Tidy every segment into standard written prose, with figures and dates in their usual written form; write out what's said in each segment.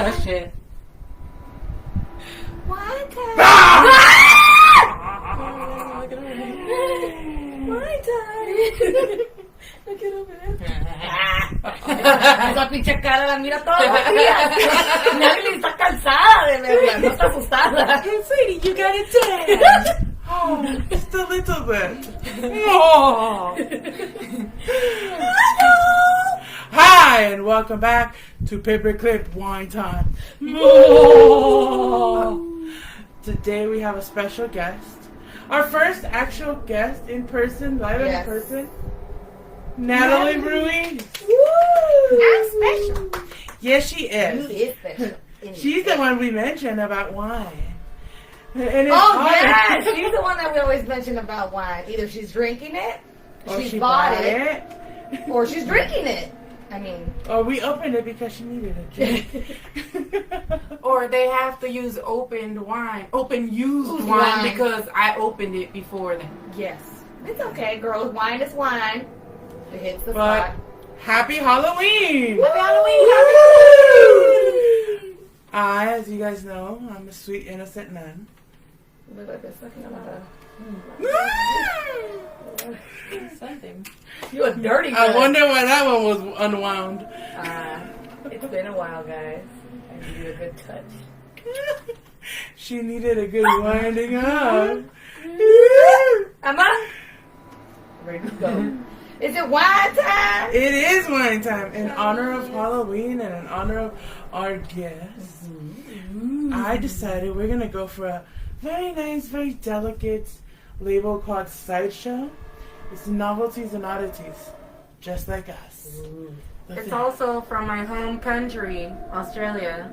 Oh, shit. Wine time. Look at her. Wine time. Look at over there. Esa pinche cara la mira todos los días. Natalie está cansada de verla, no está asustada. Sweetie, you got it dead. Oh, just a little bit. Oh. Hi, and welcome back to Paperclip Wine Time. Oh. Today we have a special guest. Our first actual guest in person, live in person. Nathalie Ruiz. Woo! I'm special. Yes, she is. You is special. She's the one we mentioned about wine. And yes, she's the one that we always mention about wine. Either she's drinking it, or she bought it, or she's drinking it. I mean, or we opened it because she needed a drink. Or they have to use used wine because I opened it before them. Yes, it's okay, girls. Wine is wine. It hits the But spot. Happy Halloween! Happy Halloween! I, as you guys know, I'm a sweet, innocent nun. Look at this. Something. You a dirty I girl. wonder why that one was unwound. It's been a while, guys. I need a good touch. She needed a good winding up. Emma? Ready to go. Is it wine time? It is wine time. In honor of Halloween and in honor of our guests, I decided we're going to go for a very nice, very delicate label called Sideshow. It's novelties and oddities, just like us. It's also from my home country, Australia.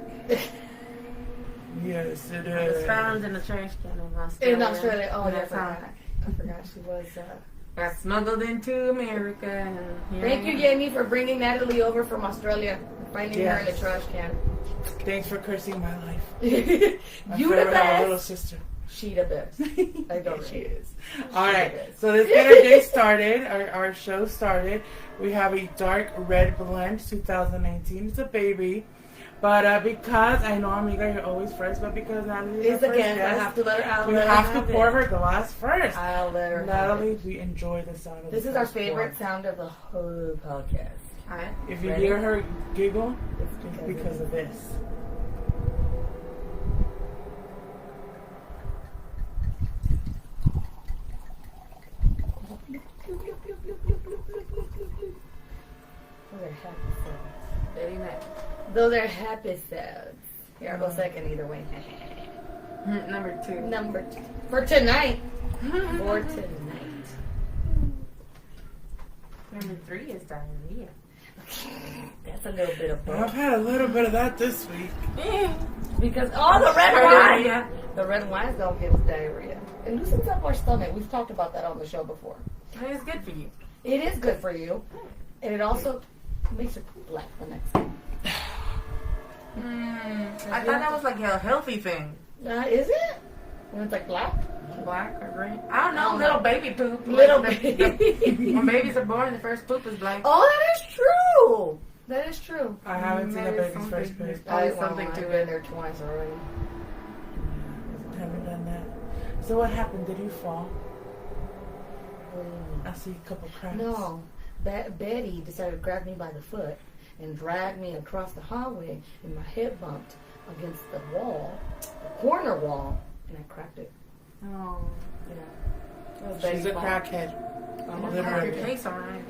Yes, it It was is. found in a trash can in Australia. In Australia. Oh, That's yes, I how forgot she was. got smuggled into America. And Thank you, Jamie, for bringing Nathalie over from Australia and finding her in a trash can. Thanks for cursing my life. You My the favorite little best. sister. She the best. I know She it. is. All right, so let's get our day started. Our show started. We have a dark red blend, 2019. It's a baby. But because I know, amiga, you're always first, but because Nathalie is It's our first again. I guest, have to let her out. we have to pour her glass first. I'll let her. Nathalie, we enjoy the sound of This the is our first favorite pour. sound of the whole podcast. Alright. If you Ready? hear her giggle, It's it's because of this. Those are happy sounds. Very nice. Those are happy sounds. Here, I'll go second either way. Number 2. Number 2. For tonight. For tonight. Number 3 is diarrhea. That's a little bit of I've both. had a little bit of that this week. Because all the red Diarrhea. wine. The red wines don't give us diarrhea. It loosens up our stomach. We've talked about that on the show before. It's good for you. It is good for you. And it also makes your poop black the next day. I thought that was like a healthy thing. Is it? When it's like black? Black or green? I don't know. Little baby poop. Little Like baby. when babies are born, the first poop is black. Oh, that is true. That is true. I haven't seen a Maybe baby's something- first poop. Probably something I've to been it. there twice already. Haven't done that. So what happened? Did you fall? I see a couple cracks. No. Betty decided to grab me by the foot and drag me across the hallway, and my head bumped against the wall, the corner wall, and I cracked it. Oh. Yeah. That was She's Betty's a fault. crackhead. I'm Literally. gonna your face alright.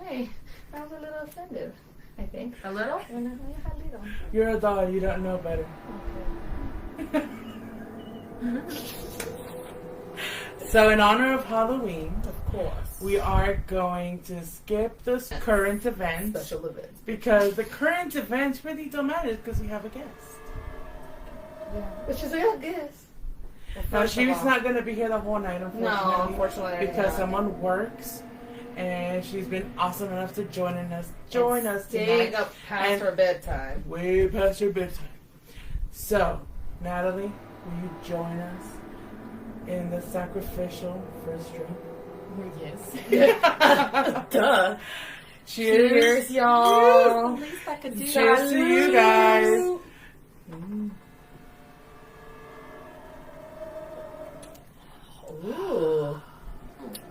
Hey, that was a little offensive, I think. A little? A little. You're a doll. You don't know better. Okay. So in honor of Halloween, Of course. we are going to skip this current events Special events. because the current events really don't matter because we have a guest. Yeah. But she's like, I guess. Now she's not going to be here the whole night, unfortunately. No, unfortunately. because not. someone works, and she's been awesome enough to join us Staying tonight. up past And her bedtime. way past her bedtime. So, Nathalie, will you join us in the sacrificial first drink? Yes. Duh. Cheers. Cheers, y'all. At least I could do Cheers to you guys. Ooh.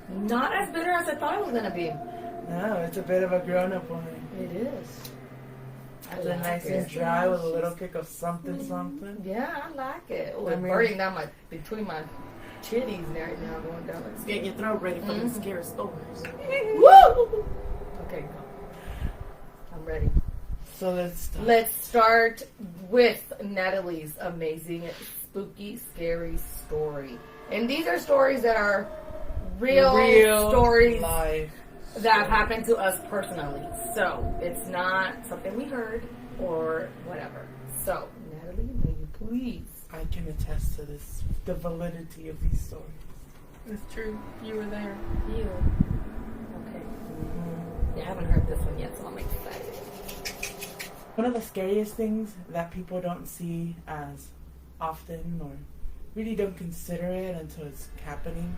Not as bitter as I thought it was going to be. No, it's a bit of a grown-up one. It is. It's nice and dry with a little kick of something. Yeah, I like it. Oh, I it's mean- burning down between my titties right now, going down like Get your throat ready for the scary stories. Woo! Okay, go. I'm ready. So let's Start with Nathalie's amazing, spooky, scary story. And these are stories that are real stories life that happened to us personally. So it's not something we heard or whatever. So, Nathalie, may you please? I can attest to this, the validity of these stories. It's true. You were there. You. Okay. Yeah, I haven't heard this one yet, so I'm excited. One of the scariest things that people don't see as often or really don't consider it until it's happening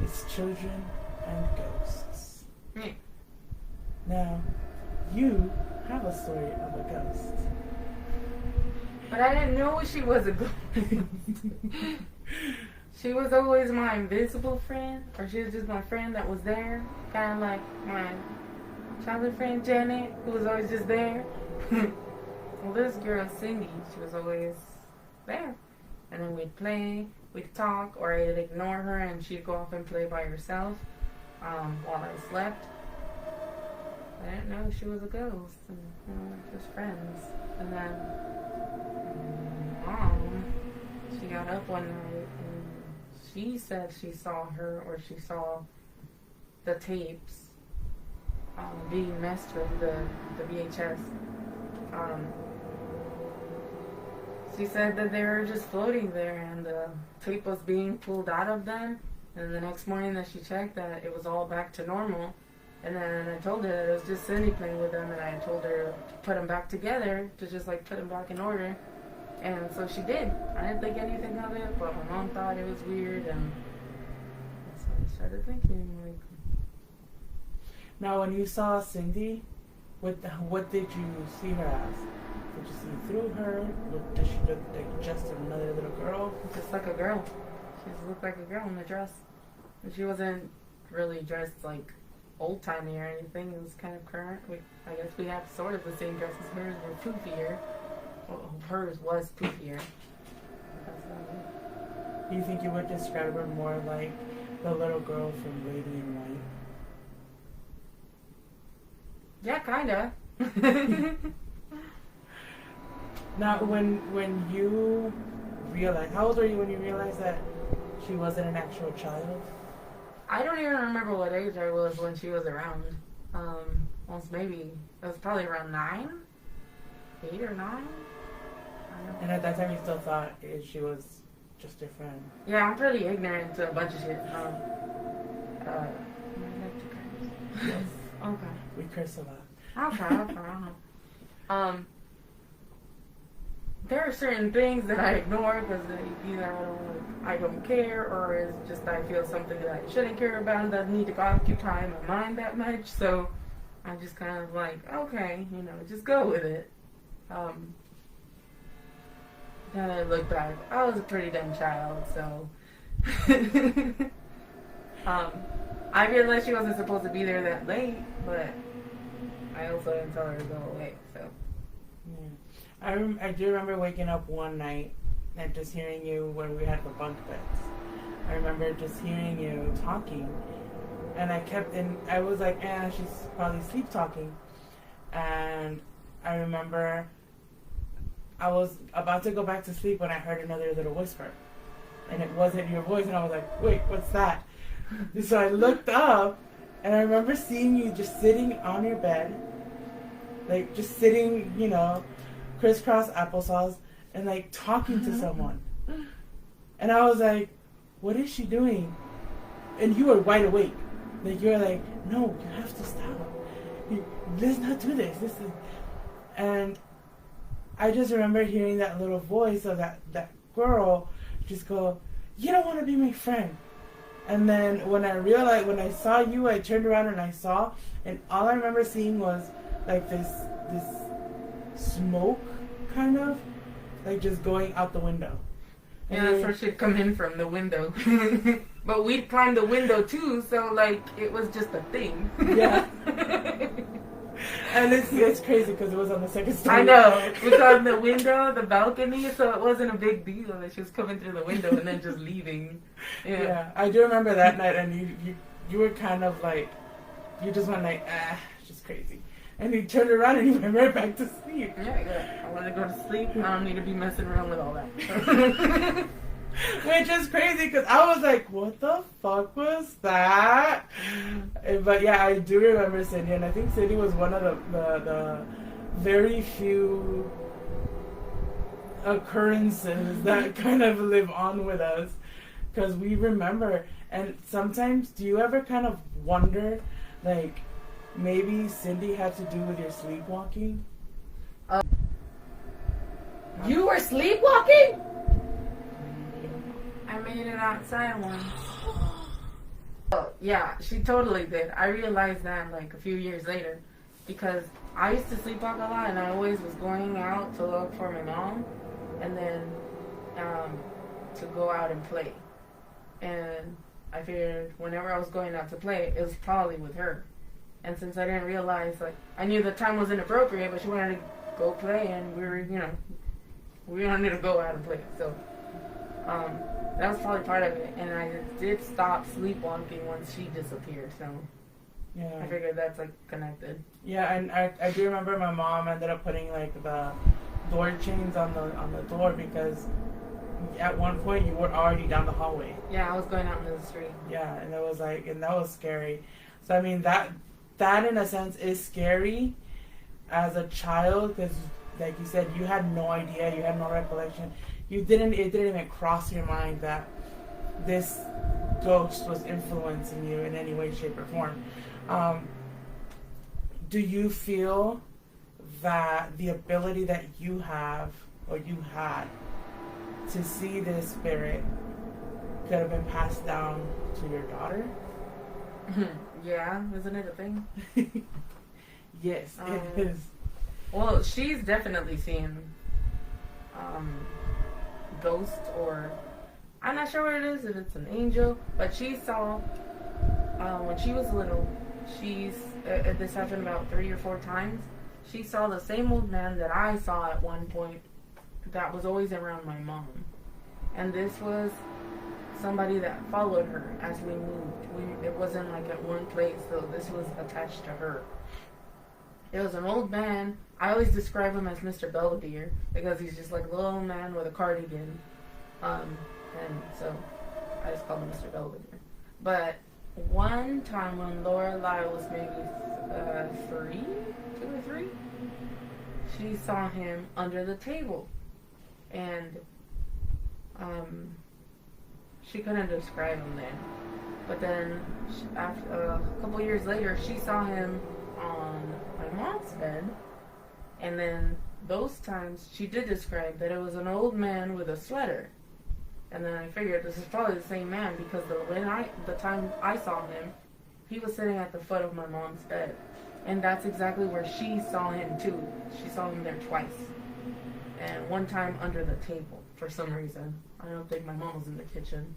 is children and ghosts. Mm. Now, you have a story of a ghost. But I didn't know she was a ghost. She was always my invisible friend, or she was just my friend that was there. Kind of like my childhood friend Janet, who was always just there. Well, this girl Cindy, she was always there. And then we'd play, we'd talk, or I'd ignore her and she'd go off and play by herself while I slept. I didn't know she was a ghost, and just friends. And then Mom, she got up one night and she said she saw her, or she saw the tapes being messed with, the VHS. She said that they were just floating there and the tape was being pulled out of them. And the next morning that she checked that it was all back to normal. And then I told her that it was just Cindy playing with them, and I told her to put them back together, to just like put them back in order. And so she did. I didn't think anything of it, but my mom thought it was weird, and that's when I started thinking, like... Now, when you saw Cindy, what did you see her as? Did you see through her? Did she look like just another little girl? Just like a girl. She just looked like a girl in a dress. And she wasn't really dressed like old-timey or anything. It was kind of current. I guess we have sort of the same dresses. Hers were poofier. Well, hers was poofier. Do you think you would describe her more like the little girl from Lady in White? Yeah, kinda. Now, when you realized, how old were you when you realized that she wasn't an actual child? I don't even remember what age I was when she was around. Maybe it was probably around 8 or 9. I don't know. And at that time, you still thought she was just your friend. Yeah, I'm pretty ignorant to a bunch of shit. Yes. Okay. We curse a lot. Okay. There are certain things that I ignore because either I don't care, or it's just I feel something that I shouldn't care about and doesn't need to occupy my mind that much. So I'm just kind of like, okay, just go with it. Then I look back, I was a pretty dumb child, so I realized she wasn't supposed to be there that late, but I also didn't tell her to go away, so. Yeah. I do remember waking up one night and just hearing you when we had the bunk beds. I remember just hearing you talking, and I was like, she's probably sleep talking. And I remember I was about to go back to sleep when I heard another little whisper, and it wasn't your voice, and I was like, wait, what's that? So I looked up, and I remember seeing you just sitting on your bed, like just sitting, crisscross applesauce, and like talking to someone. And I was like, what is she doing? And you were wide awake. Like, you were like, no, you have to stop. Let's not do this. And I just remember hearing that little voice of that girl just go, you don't want to be my friend. And then when I saw you, I turned around and I saw, and all I remember seeing was like this smoke, kind of, like just going out the window. Yeah, that's where she'd come in from, the window. But we'd climb the window too, so like it was just a thing. Yeah. And it's crazy because it was on the second story. I know. We climbed the window, the balcony, so it wasn't a big deal that she was coming through the window and then just leaving. Yeah. I do remember that night, and you were kind of like, you just went like, it's just crazy. And you turned around and you went right back to sleep. Yeah. I want to go to sleep. I don't need to be messing around with all that. Which is crazy because I was like, what the fuck was that? But yeah, I do remember Cindy, and I think Cindy was one of the very few occurrences that kind of live on with us because we remember. And sometimes, do you ever kind of wonder, like, maybe Cindy had to do with your sleepwalking? You were sleepwalking? I made it outside once. Oh, yeah, she totally did. I realized that like a few years later because I used to sleepwalk a lot and I always was going out to look for my mom and then to go out and play. And I figured whenever I was going out to play, it was probably with her. And since I didn't realize, like, I knew the time was inappropriate, but she wanted to go play and we wanted to go out and play. So, that was probably part of it, and I did stop sleepwalking once she disappeared. So Yeah. I figured that's like connected. Yeah, and I do remember my mom ended up putting like the door chains on the door because at one point you were already down the hallway. Yeah, I was going out into the street. Yeah, and it was like, and that was scary. So I mean that in a sense is scary as a child because, like you said, you had no idea, you had no recollection. It didn't even cross your mind that this ghost was influencing you in any way, shape, or form. Do you feel that the ability that you have, or you had, to see this spirit could have been passed down to your daughter? Yeah, isn't it a thing? Yes, it is. Well, she's definitely seen ghost, or I'm not sure what it is, if it's an angel, but she saw when she was little, this happened about 3 or 4 times, she saw the same old man that I saw at one point that was always around my mom. And this was somebody that followed her as we moved. It wasn't like at one place, so this was attached to her. It was an old man. I always describe him as Mr. Belvedere because he's just like a little old man with a cardigan. And so I just call him Mr. Belvedere. But one time when Lorelai was maybe 2 or 3, she saw him under the table. And she couldn't describe him then. But then after a couple years later, she saw him on my mom's bed, and then those times she did describe that it was an old man with a sweater. And then I figured this is probably the same man because the time I saw him, he was sitting at the foot of my mom's bed, and that's exactly where she saw him too. She saw him there twice, and one time under the table for some reason. I don't think my mom was in the kitchen,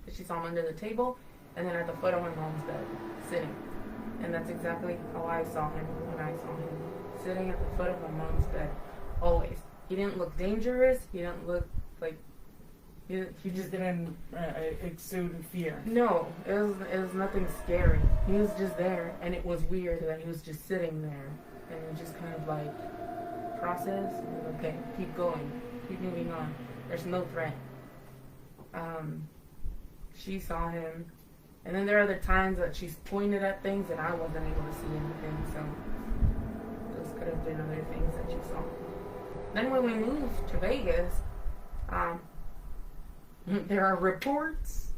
but she saw him under the table, and then at the foot of my mom's bed, sitting. And that's exactly how I saw him when I saw him, sitting at the foot of my mom's bed, always. He didn't look dangerous. He didn't look like he just didn't exude fear. No, it was nothing scary. He was just there, and it was weird that he was just sitting there, and it just kind of like process. And okay, keep going, keep moving on. There's no threat. She saw him. And then there are other times that she's pointed at things and I wasn't able to see anything, so those could have been other things that she saw. Then when we moved to Vegas, there are reports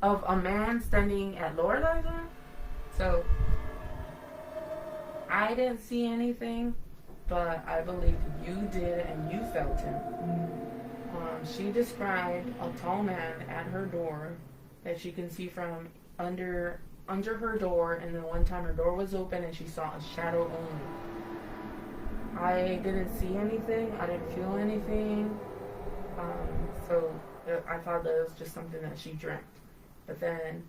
of a man standing at Lorelai's room. So I didn't see anything, but I believe you did and you felt him. She described a tall man at her door that she can see from under her door, and then one time her door was open and she saw a shadow only. I didn't see anything. I didn't feel anything. So I thought that it was just something that she dreamt. But then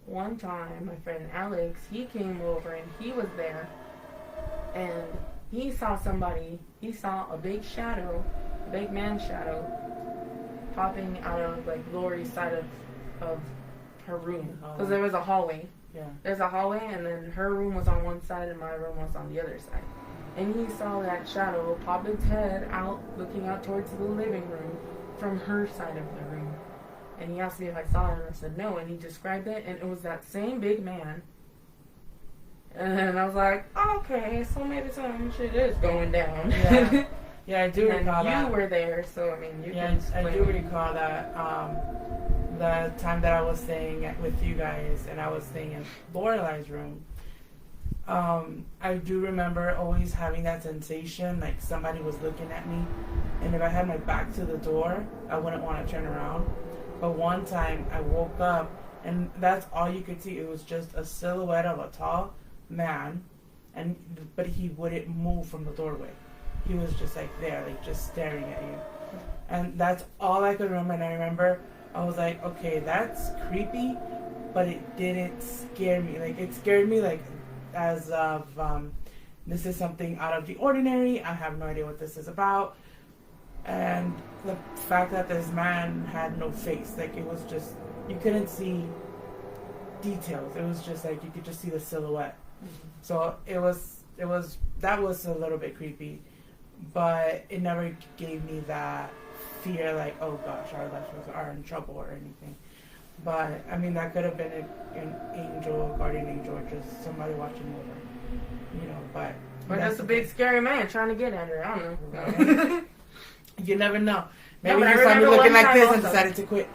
one time my friend Alex, he came over and he was there, and he saw somebody. He saw a big shadow, a big man shadow, popping out of like Lori's side of her room, because there was a hallway. Yeah. There's a hallway, and then her room was on one side and my room was on the other side. And he saw that shadow pop its head out, looking out towards the living room from her side of the room. And he asked me if I saw it, and I said no. And he described it, and it was that same big man. And I was like, okay, so maybe some shit is going down. Yeah, yeah, I do recall that. You were there, so I mean, you can explain. I do recall that. The time that I was staying with you guys, and I was staying in Lorelai's room, I do remember always having that sensation, like somebody was looking at me, and if I had my back to the door, I wouldn't want to turn around. But one time I woke up, and that's all you could see. It was just a silhouette of a tall man, but he wouldn't move from the doorway. He was just like there, like just staring at you. And that's all I could remember. And I remember I was like, okay, that's creepy, but it didn't scare me. Like, it scared me, like, as of, this is something out of the ordinary. I have no idea what this is about. And the fact that this man had no face, like, it was just, you couldn't see details. It was just like, you could just see the silhouette. Mm-hmm. So that was a little bit creepy, but it never gave me that fear, like, oh gosh, our loved ones are in trouble or anything. But I mean, that could have been an angel, a guardian angel, or just somebody watching over, you know. But that's a big scary man trying to get at her. I don't know. You never know. Maybe you saw me looking like this and decided to quit.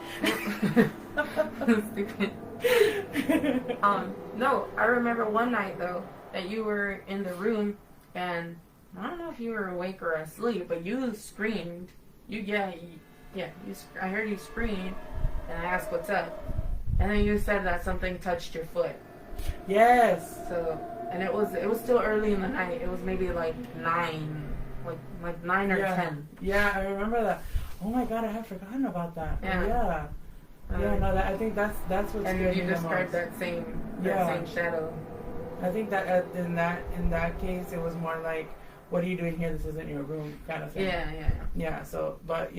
Stupid. No, I remember one night though that you were in the room, and I don't know if you were awake or asleep, but you screamed. I heard you scream, and I asked what's up, and then you said that something touched your foot. Yes. So, and it was still early in the night. It was maybe like 9 or 10. Yeah, I remember that. Oh my god, I had forgotten about that. Yeah. I think that's what's scared me the most. And you described that same shadow. I think that in that case, it was more like, what are you doing here? This isn't your room, kind of thing. Yeah. So, but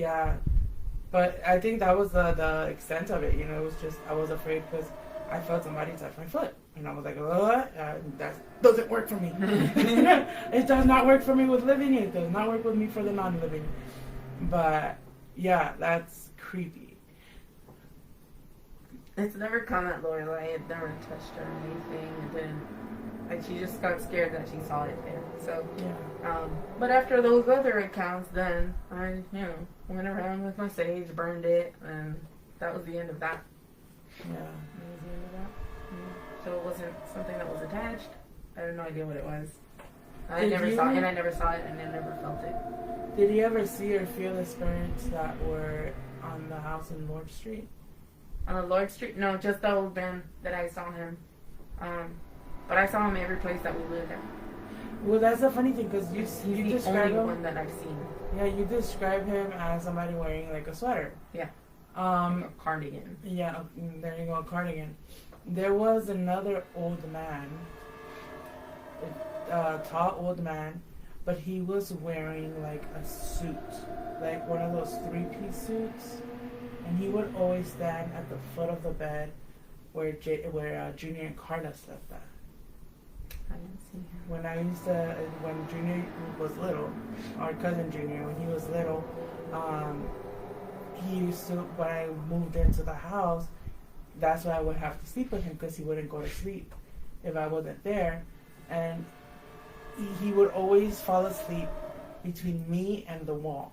I think that was the extent of it. You know, it was just, I was afraid because I felt somebody touch my foot, and I was like, that doesn't work for me. It does not work for me with living. It does not work with me for the non-living. But yeah, that's creepy. It's never come at Lorelai. It never touched her or anything. It didn't. Like, she just got scared that she saw it there. So, yeah. But after those other accounts, then I, went around with my sage, burned it, and that was the end of that. Yeah. That was the end of that. Yeah. So it wasn't something that was attached. I had no idea what it was. I never saw it, and I never felt it. Did you ever see or feel the spirits that were on the house in Lord Street? On the Lord Street? No, just the old man that I saw him. But I saw him every place that we lived at. Well, that's the funny thing, because you describe the only him. one that I've seen. Yeah, you describe him as somebody wearing like a sweater. Yeah. Like a cardigan. Yeah, there you go, a cardigan. There was another old man, a tall old man, but he was wearing like a suit, like one of those 3-piece suits, and he would always stand at the foot of the bed where Junior and Carla slept at. I didn't see him. When Junior was little, our cousin Junior, when he was little, he used to, when I moved into the house, that's why I would have to sleep with him, because he wouldn't go to sleep if I wasn't there. And he would always fall asleep between me and the wall.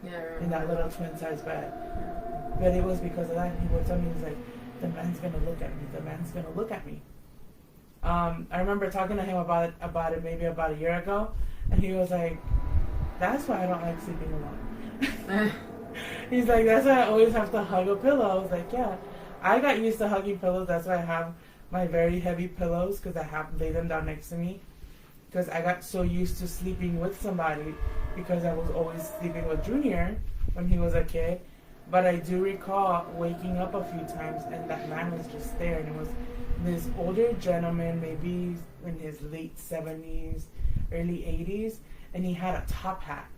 Yeah, in that little twin-size bed. Yeah. But it was because of that. He would tell me, he's like, the man's going to look at me. The man's going to look at me. I remember talking to him about it maybe about a year ago, and he was like, that's why I don't like sleeping alone. He's like, that's why I always have to hug a pillow. I was like, yeah. I got used to hugging pillows. That's why I have my very heavy pillows, because I have lay them down next to me. Because I got so used to sleeping with somebody, because I was always sleeping with Junior when he was a kid. But I do recall waking up a few times and that man was just there. And it was this older gentleman, maybe in his late 70s, early 80s. And he had a top hat.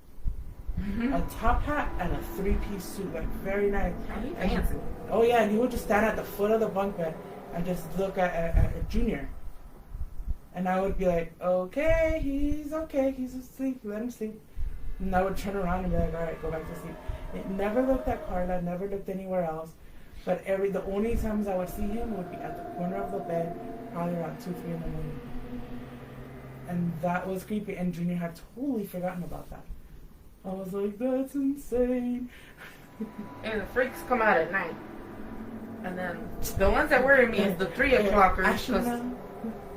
A top hat and a three-piece suit, like very nice. And fancy. Oh yeah, and he would just stand at the foot of the bunk bed and just look at Junior. And I would be like, okay, he's asleep, let him sleep. And I would turn around and be like, all right, go back to sleep. It never looked at Carla, never looked anywhere else. But the only times I would see him would be at the corner of the bed, probably around 2, 3 in the morning. And that was creepy, and Junior had totally forgotten about that. I was like, that's insane. And the freaks come out at night. And then the ones that worry me is the 3 o'clockers.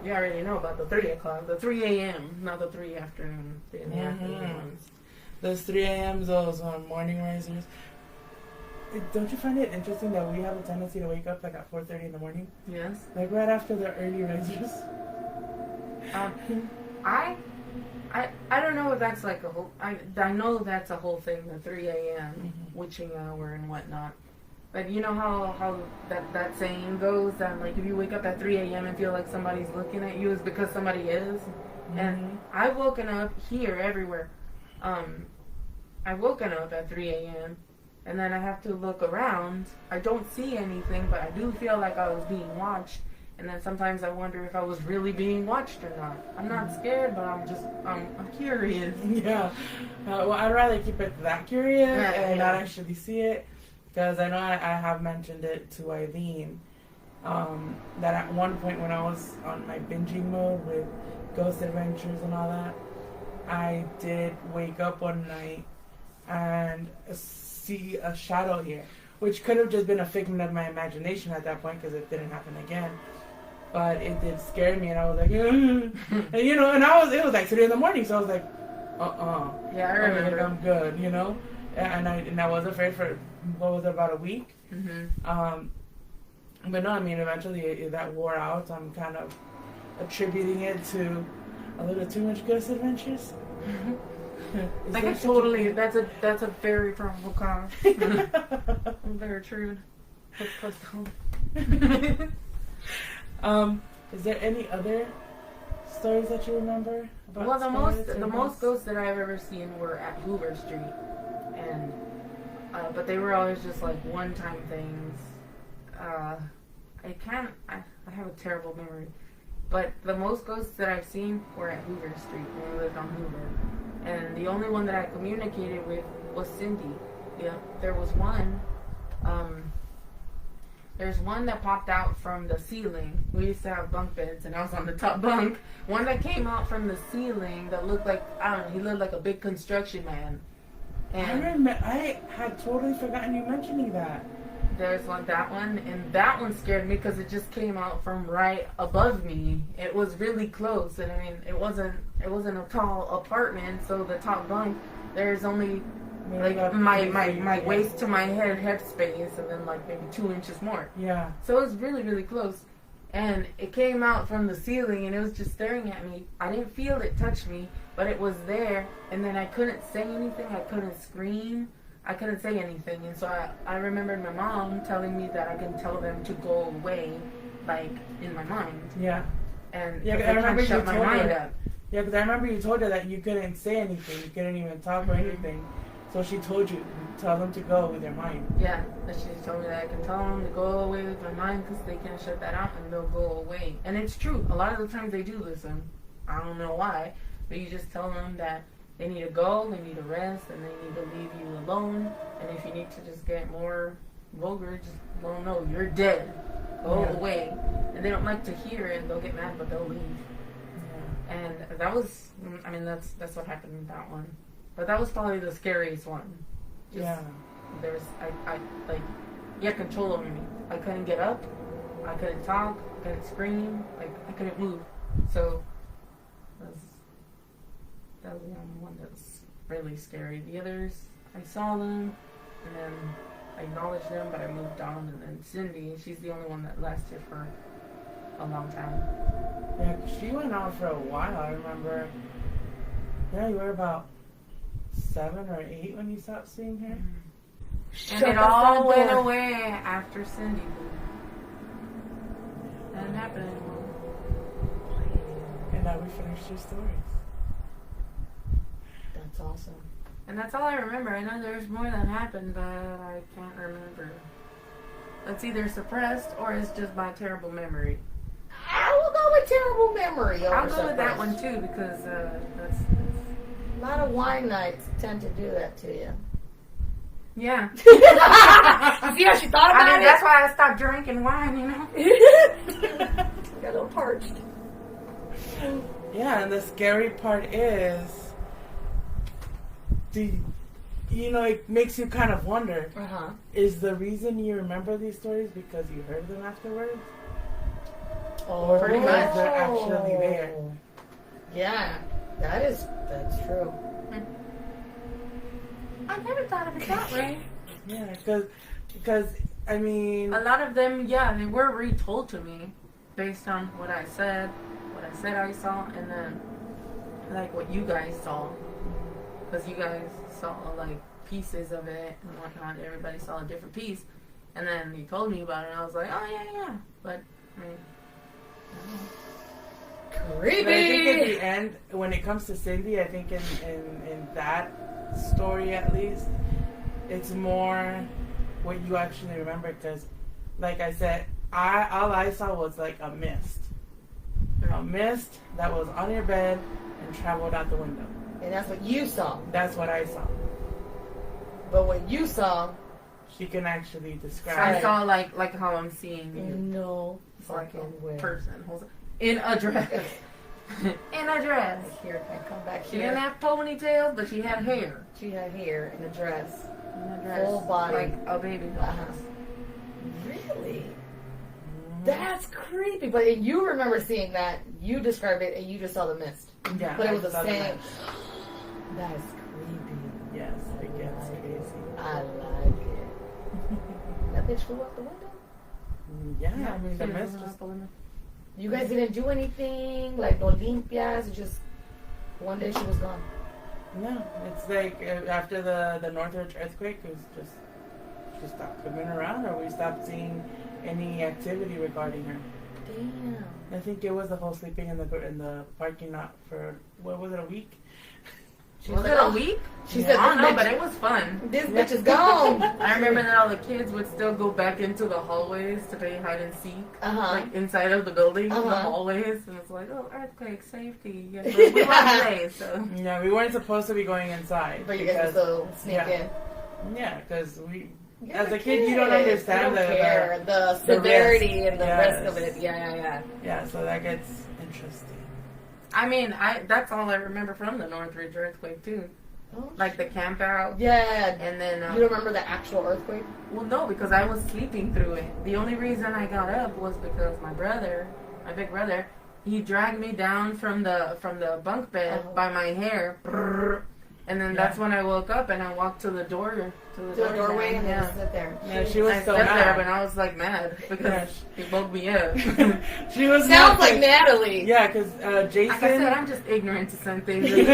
You already know about the 3 o'clock, the 3 a.m., not the 3 afternoon, 3 in the afternoon ones. Those 3 a.m.s, those morning risers. Don't you find it interesting that we have a tendency to wake up like at 4:30 in the morning? Yes. Like right after the early risers. I don't know if that's like a whole. I know that's a whole thing, the 3 a.m. witching hour and whatnot. But you know how that saying goes that like if you wake up at 3 a.m. and feel like somebody's looking at you, it's because somebody is. And I've woken up here everywhere. I've woken up at 3 a.m. and then I have to look around. I don't see anything, but I do feel like I was being watched. And then sometimes I wonder if I was really being watched or not. I'm not scared, but I'm curious. Yeah. Well, I'd rather keep it that curious and not actually see it. Because I know I have mentioned it to Aileen. That at one point when I was on my binging mode with Ghost Adventures and all that, I did wake up one night and see a shadow here. Which could have just been a figment of my imagination at that point because it didn't happen again. But it did scare me, and I was like, and, you know, and it was like 3 in the morning, so I was like, Yeah, I remember. I'm good, you know, and I was afraid for what was it, about a week. But no, I mean, eventually that wore out. I'm kind of attributing it to a little too much Ghost Adventures. Like I totally, that's a very probable cause. Very true. Is there any other stories that you remember? Well, the most ghosts that I've ever seen were at Hoover Street, and but they were always just like one-time things. I have a terrible memory, but the most ghosts that I've seen were at Hoover Street when we lived on Hoover, and the only one that I communicated with was Cindy. Yeah, there was one. There's one that popped out from the ceiling. We used to have bunk beds, and I was on the top bunk. One that came out from the ceiling that looked like, I don't know, he looked like a big construction man. And I had totally forgotten you mentioning that. There's that one, and that one scared me because it just came out from right above me. It was really close, and I mean, it wasn't a tall apartment, so the top bunk, there's only like my waist to my head space, and then like maybe 2 inches more. Yeah. So it was really, really close. And it came out from the ceiling, and it was just staring at me. I didn't feel it touch me, but it was there. And then I couldn't say anything. I couldn't scream. I couldn't say anything. And so I remembered my mom telling me that I can tell them to go away, like, in my mind. Yeah. And yeah, I remember shut my mind up. Yeah, because I remember you told her that you couldn't say anything. You couldn't even talk or anything. So she told you, tell them to go with their mind. Yeah, and she told me that I can tell them to go away with my mind because they can shut that out and they'll go away. And it's true. A lot of the times they do listen. I don't know why, but you just tell them that they need to go, they need to rest, and they need to leave you alone. And if you need to just get more vulgar, just let them know you're dead. Go away. And they don't like to hear it. They'll get mad, but they'll leave. Yeah. And that was, I mean, that's what happened with that one. But that was probably the scariest one. Just, I you had control over me. I couldn't get up. I couldn't talk. I couldn't scream. Like, I couldn't move. So, that was the only one that was really scary. The others, I saw them. And then I acknowledged them, but I moved on. And then Cindy, she's the only one that lasted for a long time. Yeah, she went on for a while. I remember. Yeah, you were about 7 or 8 when you stopped seeing her. And it all went away after Cindy. That didn't happen anymore. And now we finished your stories. That's awesome. And that's all I remember. I know there's more that happened, but I can't remember. It's either suppressed or it's just my terrible memory. I will go with terrible memory. I'll go with that one too because that's a lot of wine nights tend to do that to you. yeah. See how she thought about it? That's why I stopped drinking wine, you know. Got a little parched. Yeah, and the scary part is, it makes you kind of wonder, is the reason you remember these stories because you heard them afterwards? Oh, pretty much. They're actually there. Yeah, that's true. I never thought of it that way. Yeah, because I mean, A lot of them, yeah, they were retold to me based on what I said I saw, and then like what you guys saw, because you guys saw like pieces of it and whatnot. Everybody saw a different piece, and then you told me about it, and I was like, oh yeah, but I mean, Creepy. but I think at the end, when it comes to Cindy, I think in that story at least, it's more what you actually remember, because like I said, all I saw was like a mist that was on your bed and traveled out the window. And that's what you saw. That's what I saw. But what you saw, She can actually describe. I saw like how I'm seeing you. no It's like fucking a way. person in a dress. In a dress. Here, can I come back She here? didn't have ponytails, but she had hair. She had hair in a dress. In a dress. Full body. Like a baby doll. Really? That's creepy. But you remember seeing that. You described it, and you just saw the mist. Yeah, But it was I the saw same. mist. That is creepy. Yes, it gets crazy. I like it. That bitch flew out the window? Yeah, I mean the mist just. You guys didn't do anything? Like no limpias? Just one day she was gone. No, it's like after the Northridge earthquake, it was just she stopped coming around, or we stopped seeing any activity regarding her. Damn. I think it was the whole sleeping in the parking lot for what was it, a week? Was it a week? She said, I don't know, "This but bitch- it was fun. This bitch is gone." I remember that all the kids would still go back into the hallways to play hide and seek, like inside of the building, the hallways, and it's like, oh, earthquake, safety. Yeah, but we want to play, so. Yeah, we weren't supposed to be going inside. But you guys still sneak in. Yeah, because we, You're as a a kid, you don't understand the severity and the Yes. rest of it. Yeah. Yeah, so that gets interesting. I mean, that's all I remember from the Northridge earthquake, too. Oh, Like the camp out. yeah. And then... You don't remember the actual earthquake? Well, no, because I was sleeping through it. The only reason I got up was because my big brother, he dragged me down from the bunk bed by my hair. And then that's when I woke up and I walked to the door. To the doorway and yeah. then sit there. Yeah, she was I so sat mad. there, but I was like mad because he woke me up. She was Sounds mad like Natalie. Yeah, because Jason. Like I said, I'm just ignorant to some things. It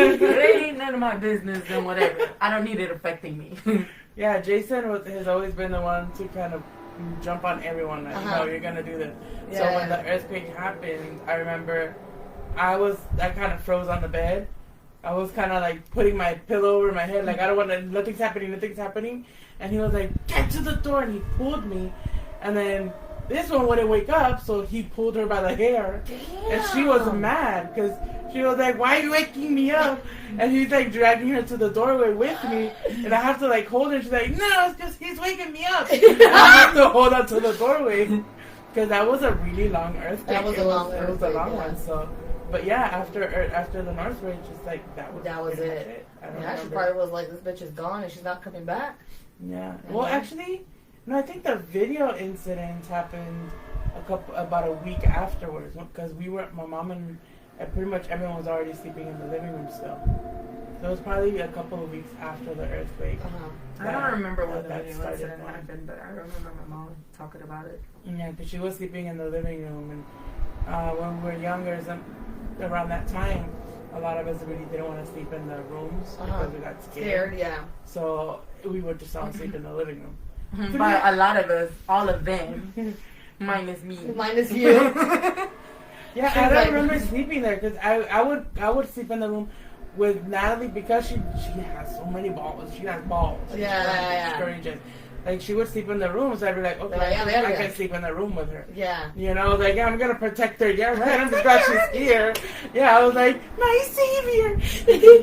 ain't none of my business and whatever. I don't need it affecting me. Yeah, Jason has always been the one to kind of jump on everyone. Like, no, you're gonna do this. Yeah. So when the earthquake happened, I remember I kind of froze on the bed. I was kind of like putting my pillow over my head, like I don't want to. Nothing's happening. And he was like, "Get to the door!" And he pulled me. And then this one wouldn't wake up, so he pulled her by the hair. Damn. And she was mad because she was like, "Why are you waking me up?" And he's like dragging her to the doorway with me, and I have to like hold her. She's like, "No, it's just he's waking me up." And I have to hold her to the doorway because that was a really long earthquake. That was a long It was a long earthquake, one. So, but yeah, after the Northridge, just like that was pretty much it. I don't Yeah, she remember. probably was like, this bitch is gone and she's not coming back. Yeah. Well, actually, no. I think the video incident happened about a week afterwards because my mom and pretty much everyone was already sleeping in the living room still. It was probably a couple of weeks after the earthquake. I don't remember what the that video started incident going. happened, but I remember my mom talking about it. Yeah, because she was sleeping in the living room, and when we were younger, around that time, a lot of us really didn't want to sleep in the rooms because we got scared. Yeah. So we would just all sleep in the living room. By a lot of us, all of them, minus me. Minus you. Yeah, I don't remember sleeping there because I would sleep in the room with Natalie because she has so many balls. She has balls. Yeah. Courageous. Like, she would sleep in the room, so I'd be like, okay, I can sleep in the room with her. Yeah. You know, like, I'm going to protect her. Yeah, right. I'm just glad she's here. Yeah, I was like, my savior.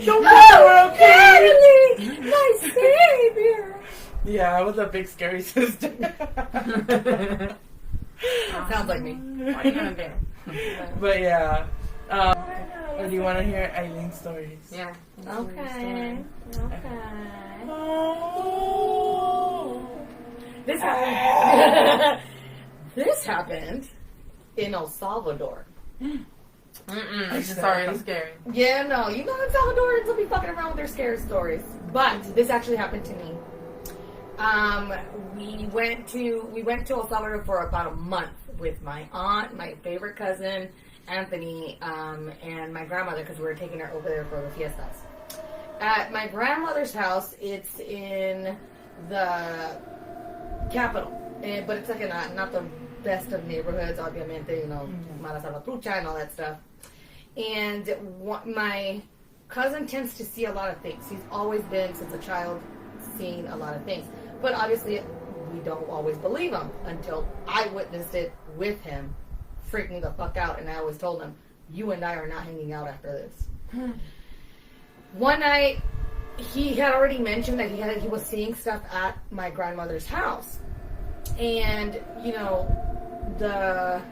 Don't worry, okay? My savior. Yeah, I was a big scary sister. Sounds like me. What are you gonna do? But yeah. Do you want to hear Aileen's stories? Yeah. Okay. Oh. This happened. This happened in El Salvador. I'm sorry, it's scary. Yeah, no, you know El Salvadorians will be fucking around with their scary stories. But this actually happened to me. We went to El Salvador for about a month with my aunt, my favorite cousin, Anthony, and my grandmother, because we were taking her over there for the fiestas. At my grandmother's house, it's in the capital, but it's like not the best of neighborhoods, obviamente, you know, Mara Salvatrucha and all that stuff. And my cousin tends to see a lot of things. He's always been, since a child, seeing a lot of things. But obviously, we don't always believe him until I witnessed it with him, freaking the fuck out. And I always told him, you and I are not hanging out after this. One night, he had already mentioned that he was seeing stuff at my grandmother's house. And, you know, the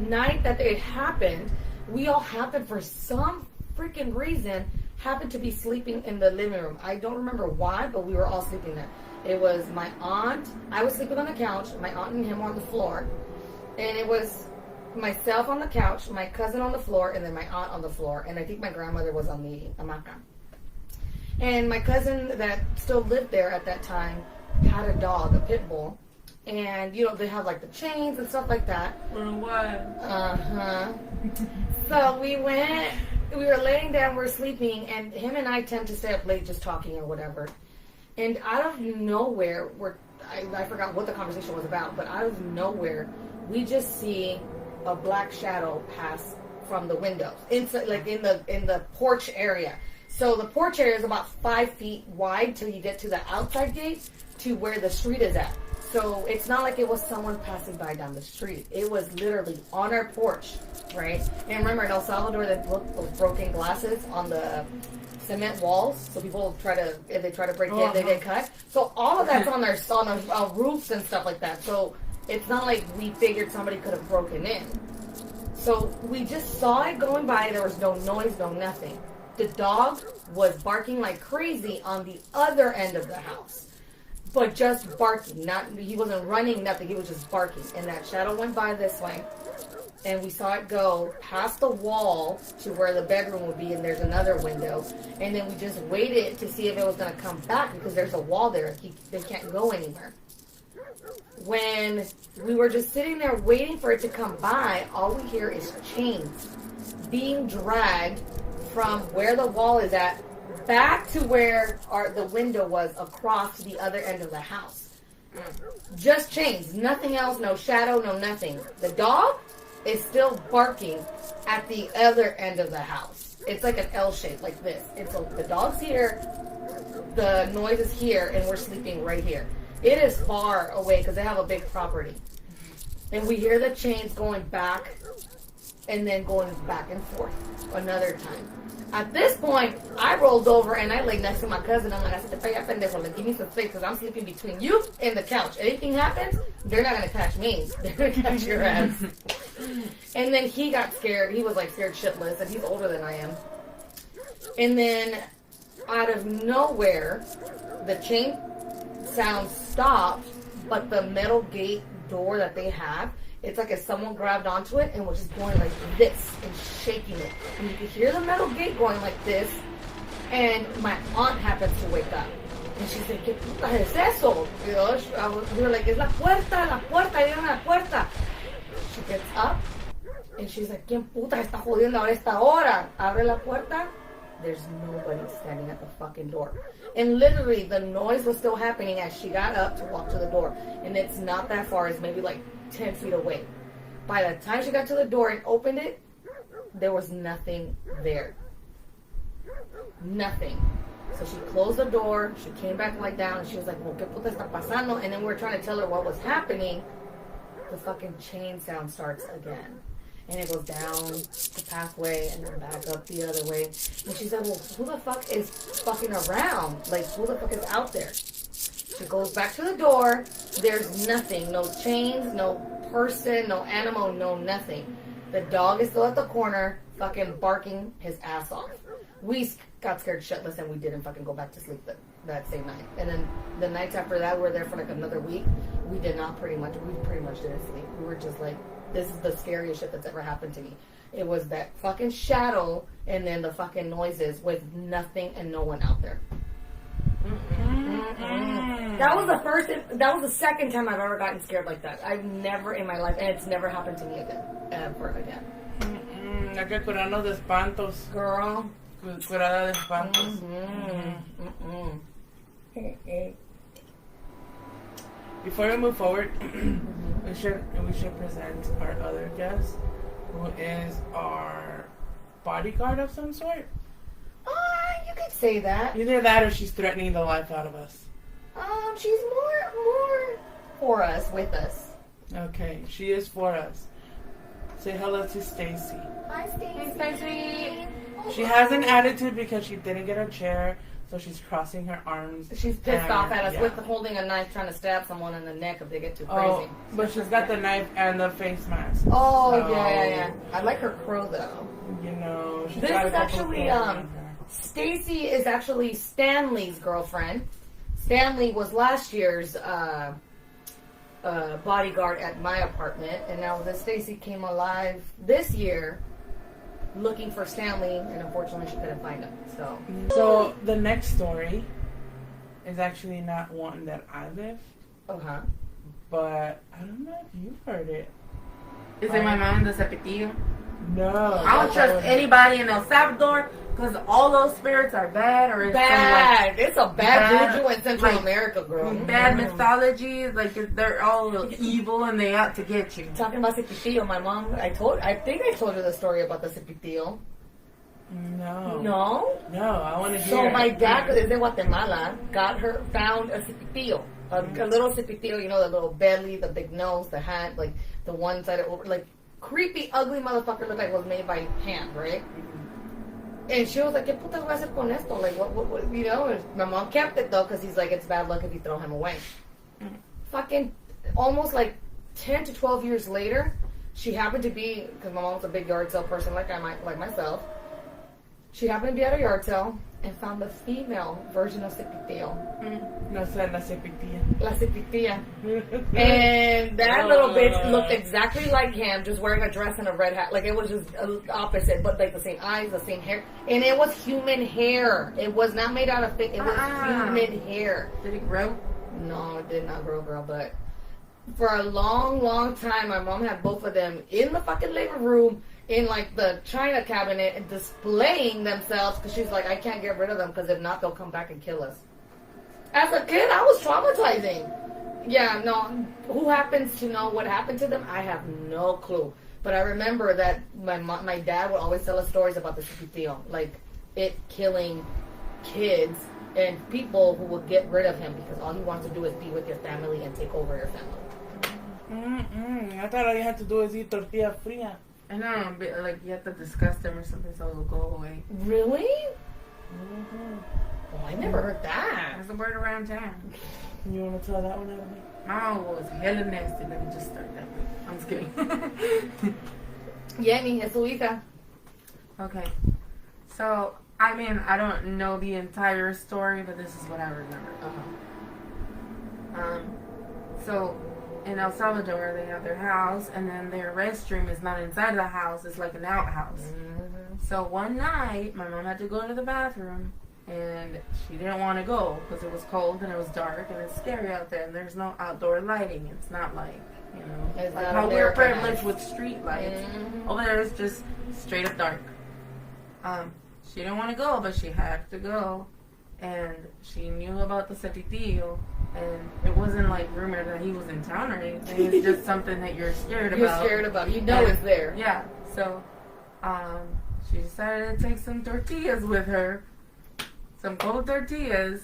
night that it happened, we all happened, for some freaking reason, happened to be sleeping in the living room. I don't remember why, but we were all sleeping there. It was my aunt. I was sleeping on the couch. My aunt and him were on the floor. And it was myself on the couch, my cousin on the floor, and then my aunt on the floor. And I think my grandmother was on the hamaca. And my cousin that still lived there at that time had a dog, a pit bull. And, you know, they have, like, the chains and stuff like that. For what? Uh-huh. So we were laying down, we were sleeping, and him and I tend to stay up late just talking or whatever. And out of nowhere, I forgot what the conversation was about, but out of nowhere, we just see a black shadow pass from the windows, inside, like in the porch area. So the porch area is about 5 feet wide till you get to the outside gate to where the street is at. So it's not like it was someone passing by down the street. It was literally on our porch, right? And remember, in El Salvador, they put those broken glasses on the cement walls, so people if they try to break in, they get cut. So all of that's on their roofs and stuff like that. So it's not like we figured somebody could have broken in. So we just saw it going by. There was no noise, no nothing. The dog was barking like crazy on the other end of the house. But just barking, he wasn't running, nothing, he was just barking. And that shadow went by this way, and we saw it go past the wall to where the bedroom would be, and there's another window. And then we just waited to see if it was going to come back, because there's a wall there, they can't go anywhere. When we were just sitting there waiting for it to come by, all we hear is chains being dragged from where the wall is at, back to where the window was, across to the other end of the house. Just chains, nothing else, no shadow, no nothing. The dog is still barking at the other end of the house. It's like an L shape, like this. The dog's here, the noise is here, and we're sleeping right here. It is far away because they have a big property. And we hear the chains going back and then going back and forth another time. At this point, I rolled over and I laid next to my cousin. I'm like, I said, give me some space because I'm sleeping between you and the couch. Anything happens, they're not going to catch me. They're going to catch your ass. And then he got scared. He was like scared shitless, and he's older than I am. And then out of nowhere, the chain sound stopped, but the metal gate door that they have, it's like if someone grabbed onto it and was just going like this and shaking it. And you could hear the metal gate going like this. And my aunt happens to wake up. And she's like, ¿qué puta es eso? You know, we were like, es la puerta, dieron la puerta. She gets up, and she's like, ¿quién puta está jodiendo ahora esta hora? Abre la puerta. There's nobody standing at the fucking door. And literally, the noise was still happening as she got up to walk to the door. And it's not that far. It's maybe like 10 feet away. By the time she got to the door and opened it, there was nothing there. Nothing. So she closed the door. She came back like down, and she was like, well, ¿qué puta está pasando? And then we were trying to tell her what was happening. The fucking chain sound starts again. And it goes down the pathway and then back up the other way. And she said, well, who the fuck is fucking around? Like, who the fuck is out there? She goes back to the door. There's nothing. No chains, no person, no animal, no nothing. The dog is still at the corner, fucking barking his ass off. We got scared shitless and we didn't fucking go back to sleep that same night. And then the nights after that, we were there for like another week. We pretty much didn't sleep. We were just like, this is the scariest shit that's ever happened to me. It was that fucking shadow and then the fucking noises with nothing and no one out there. That was the second time I've ever gotten scared like that. I've never in my life, and it's never happened to me again. Ever again. Hay que curarnos de espantos. Girl. Curada de espantos. Before we move forward, we should present our other guest, who is our bodyguard of some sort. You could say that. Either that or she's threatening the life out of us. She's more for us, with us. Okay, she is for us. Say hello to Stacy. Hi, Stacy. She has an attitude because she didn't get a chair, so she's crossing her arms. She's pissed off at us with holding a knife, trying to stab someone in the neck if they get too crazy. Oh, but she's got the knife and the face mask. Oh, so, yeah. I like her crow, though. You know, this is actually, Stacy is actually Stanley's girlfriend. Stanley was last year's bodyguard at my apartment, and now this Stacy came alive this year looking for Stanley, and unfortunately she couldn't find him. So the next story is actually not one that I live. But I don't know if you've heard it. Is it my mom, the Cepitillo? No. I don't trust anybody in El Salvador because all those spirits are bad, or it's bad. It's a bad voodoo in Central America, girl. Bad mythology, like they're all evil and they out to get you. Talking about Cepitillo, my mom, I think I told her the story about the Cepitillo. No, I want to hear. So my dad is in Guatemala. Found a Cepitillo, a little Cepitillo. You know, the little belly, the big nose, the hat, like the one side over, like creepy, ugly motherfucker. Looked like it was made by hand, right? And she was like, ¿qué puta voy a hacer con esto? Like, what, you know? And my mom kept it, though, because he's like, it's bad luck if you throw him away. Fucking almost like 10 to 12 years later, she happened to be, because my mom's a big yard sale person like myself, she happened to be at a yard sale and found the female version of Cepitillo. No sé, la Cepitilla. La Cepitilla. And that little bitch looked exactly like him, just wearing a dress and a red hat. Like, it was just opposite, but like the same eyes, the same hair. And it was human hair. It was not made out of fake. It was human hair. Did it grow? No, it did not grow, girl. But for a long, long time, my mom had both of them in the fucking living room, in like the china cabinet, and displaying themselves, because she's like, I can't get rid of them, because if not, they'll come back and kill us. As a kid, I was traumatizing. Yeah, no, who happens to know what happened to them? I have no clue. But I remember that my dad would always tell us stories about the Cepitillo, like it killing kids and people who would get rid of him because all he wants to do is be with your family and take over your family. I thought all you had to do is eat tortilla fría. I know, but like you have to discuss them or something so it'll go away. Really? Oh, I never heard that. There's a word around town. You want to tell that one out of me? My mom was hella nasty. Let me just start that way. I'm just kidding. Jenny, es su hija. Okay. So, I mean, I don't know the entire story, but this is what I remember. So, in El Salvador, they have their house, and then their restroom is not inside the house. It's like an outhouse. So, one night, my mom had to go to the bathroom, and she didn't want to go because it was cold and it was dark and it's scary out there and there's no outdoor lighting. It's not like, you know, It's like not how we're Americanized. privileged with street lights. Mhm. Over there it's just straight up dark. She didn't want to go, but she had to go, and she knew about the Setitillo, and it wasn't like rumored that he was in town or anything. It's just something that you're scared You're about. scared about. You know it's there. Yeah. So, she decided to take some tortillas with her, some cold tortillas.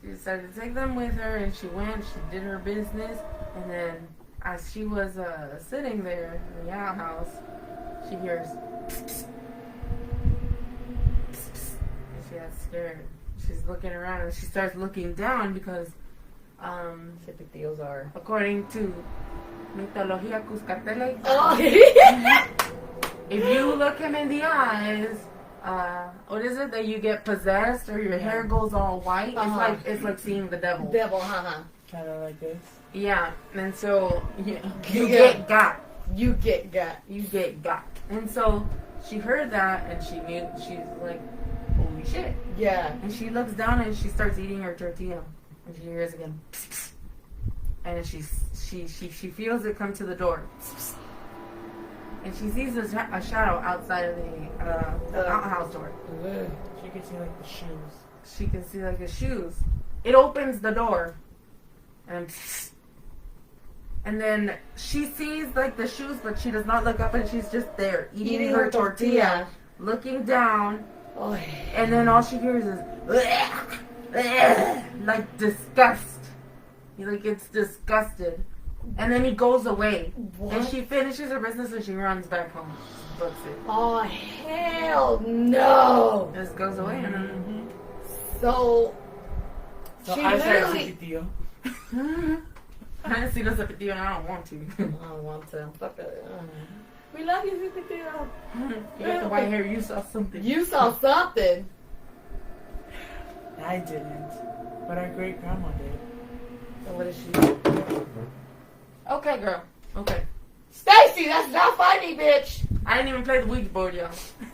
She decided to take them with her, and she went. She did her business, and then as she was sitting there in the outhouse, she hears. She got scared. She's looking around and she starts looking down because, Setitillos are. according to Mitología Cuscatele, Oh. if you look him in the eyes, what is it that you get possessed or your hair goes all white? Uh-huh. It's like seeing the devil. Devil, haha. Kind of like this. Yeah, and so you Yeah. get got. You get got. You get got. And so she heard that and she knew. She's like, holy shit. Yeah. And she looks down and she starts eating her tortilla. And she hears again. And she feels it come to the door. And she sees a shadow outside of the outhouse door. She can see like the shoes. She can see like the shoes. It opens the door. And then she sees like the shoes, but she does not look up and she's just there eating her tortilla. Looking down. Oh. And then all she hears is like disgust. He like gets disgusted. And then he goes away. What? And she finishes her business and she runs back home. She books it. Oh, hell no. Just goes away and then So So she I started literally. Setitillo. I didn't see this at the deal and I don't want to. I don't want to. Fuck it. We love you, Setitillo. You got the white hair, you saw something. You saw something. I didn't, but our great grandma did. And what is she? Okay, girl. Okay. Stacy, that's not funny, bitch. I didn't even play the Ouija board, y'all.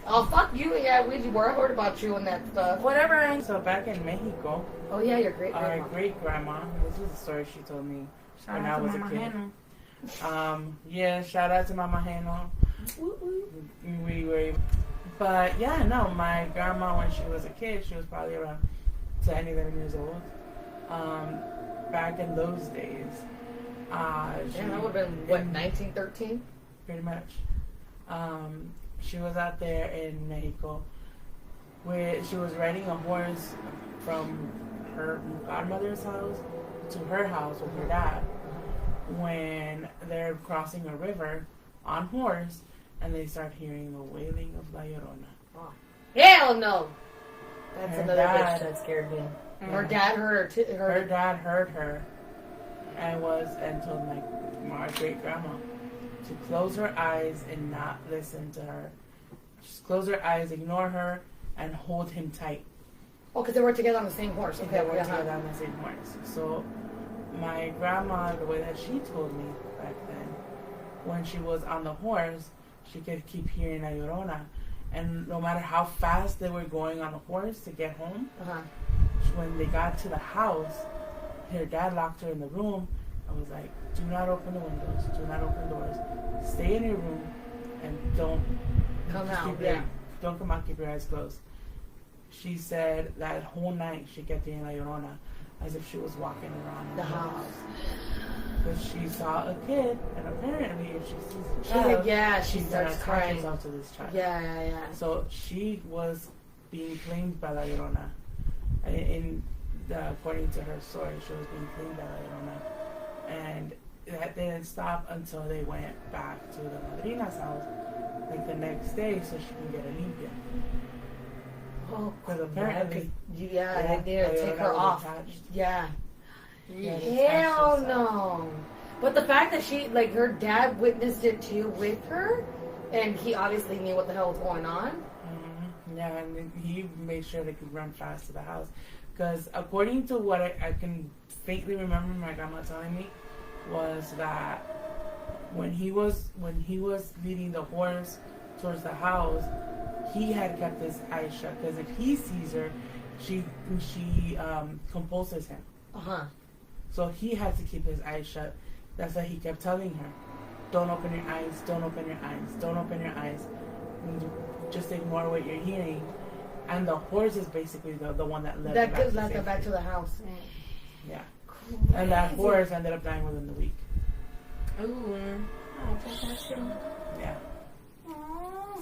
Oh, fuck you. Yeah, Ouija board. I heard about you and that stuff. Whatever. I So back in Mexico, Oh, yeah, your great our grandma. great grandma. This is a story she told me Shout when out I to was a Mama kid. Hannah. Yeah, shout out to Mama Hannah. We were, but yeah, no, my grandma when she was a kid, she was probably around 10, 11 years old. Back in those days, Damn, that would have been, what, 1913? pretty much. She was out there in Mexico where she was riding a horse from her godmother's house to her house with her dad when they're crossing a river on horse and they start hearing the wailing of La Llorona. Oh. Hell no. That's Her another bitch dad- that scared me. Yeah. Her dad heard her. Her dad heard her and told my great grandma to close her eyes and not listen to her. Just close her eyes, ignore her, and hold him tight. Oh, because they were together on the same horse. They Okay, were yeah. together on the same horse. So my grandma, the way that she told me back then, when she was on the horse, she could keep hearing La Llorona. And no matter how fast they were going on the horse to get home, Uh-huh. when they got to the house, her dad locked her in the room and was like, do not open the windows, do not open doors, stay in your room and don't Come just out, keep your- yeah. don't come out, keep your eyes closed. She said that whole night she kept hearing La Llorona as if she was walking around in The house. because she saw a kid, and apparently if she sees a She, child, yeah, she she's gonna starts attach crying. herself to this child. Yeah. So she was being claimed by La Llorona. According to her story, she was being claimed by La Llorona. And that didn't stop until they went back to the madrina's house, like the next day, so she can get a limpia. Oh, Because apparently, they need to take her off. Yeah. Hell no. But the fact that she, like, her dad witnessed it too with her, and he obviously knew what the hell was going on. Mm-hmm. Yeah, and then he made sure they could run fast to the house. Because according to what I can faintly remember my grandma telling me, was that when he was leading the horse towards the house, he had kept his eyes shut. Because if he sees her, she compulses him. So he had to keep his eyes shut. That's why he kept telling her, don't open your eyes, don't open your eyes, don't open your eyes. And just ignore what you're hearing. And the horse is basically the one that led her back to the house. Yeah. And that horse ended up dying within the week. Ooh. Yeah.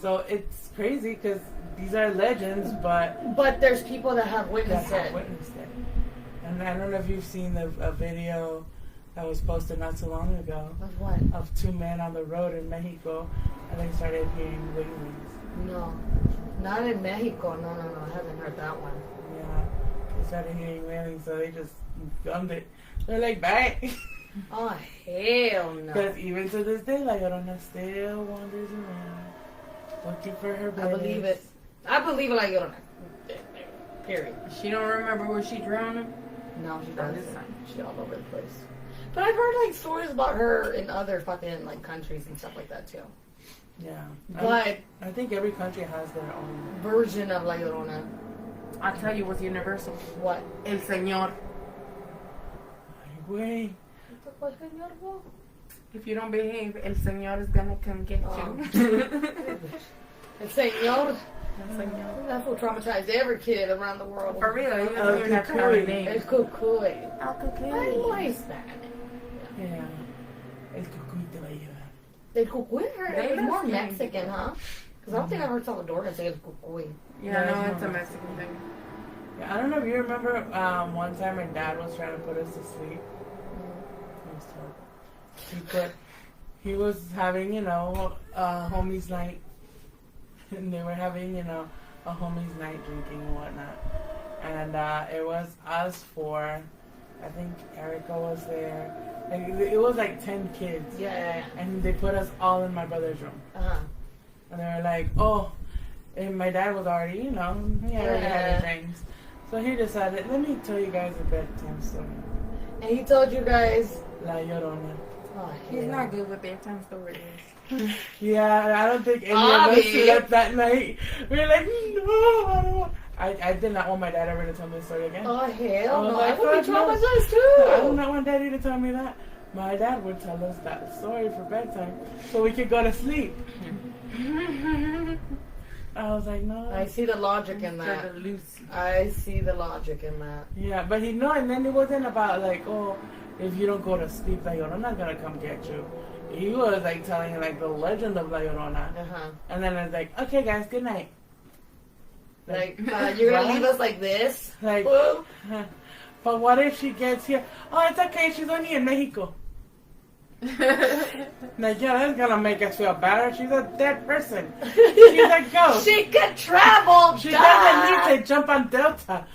So it's crazy because these are legends, but there's people that have witnessed it. And I don't know if you've seen a video that was posted not too long ago. Of what? Of two men on the road in Mexico, and they started hearing wailings. No, not in Mexico. No, I haven't heard that one. Yeah, they started hearing wailings, so they just gummed it. They're like, bye. Oh, hell no. Because even to this day, La Llorona still wanders around looking for her babies. I believe it. I believe La Llorona. Period. She don't remember where she drowned him? No, she doesn't. She's all over the place. But I've heard like stories about her in other fucking like countries and stuff like that too. Yeah. But I think every country has their own version of La Llorona. I'll tell you what's universal. What? El Señor. Güey. If you don't behave, El Señor is gonna come get you. El Señor. That's what traumatized every kid around the world. For real, you don't even have to know the name. El Cucuy. El Cucuy. I like that. Yeah. El Cucuy te va a llevar. El Cucuy is more Mexican, huh? Because I don't think I heard Salvadorian say El Cucuy. Yeah, no, it's a Mexican thing. Yeah, I don't know if you remember one time my dad was trying to put us to sleep. He was having, a homies night. And they were having, a homies night drinking and whatnot. And it was us four. I think Erica was there. Like, it was like 10 kids. Yeah. And they put us all in my brother's room. And they were like, oh. And my dad was already, he already had his drinks. So he decided, let me tell you guys a bedtime story. And he told you guys La Llorona. Oh, he's not good with bedtime stories. Yeah, I don't think any of us slept that night. We were like, no, I don't want. I did not want my dad ever to tell me the story again. Oh, hell no. I would be traumatized too. I do not want daddy to tell me that. My dad would tell us that story for bedtime so we could go to sleep. I was like, no. I see the logic in that. I see the logic in that. Yeah, but and then it wasn't about like, oh, if you don't go to sleep, La Llorona gonna come get you. He was like telling like the legend of La Llorona. And then it's like, okay guys, good night. Like you're gonna leave us like this? Like, but what if she gets here? Oh, it's okay, she's only in Mexico. Like, yeah, that's gonna make us feel better. She's a dead person. She's a ghost. She could travel. She doesn't need to jump on Delta.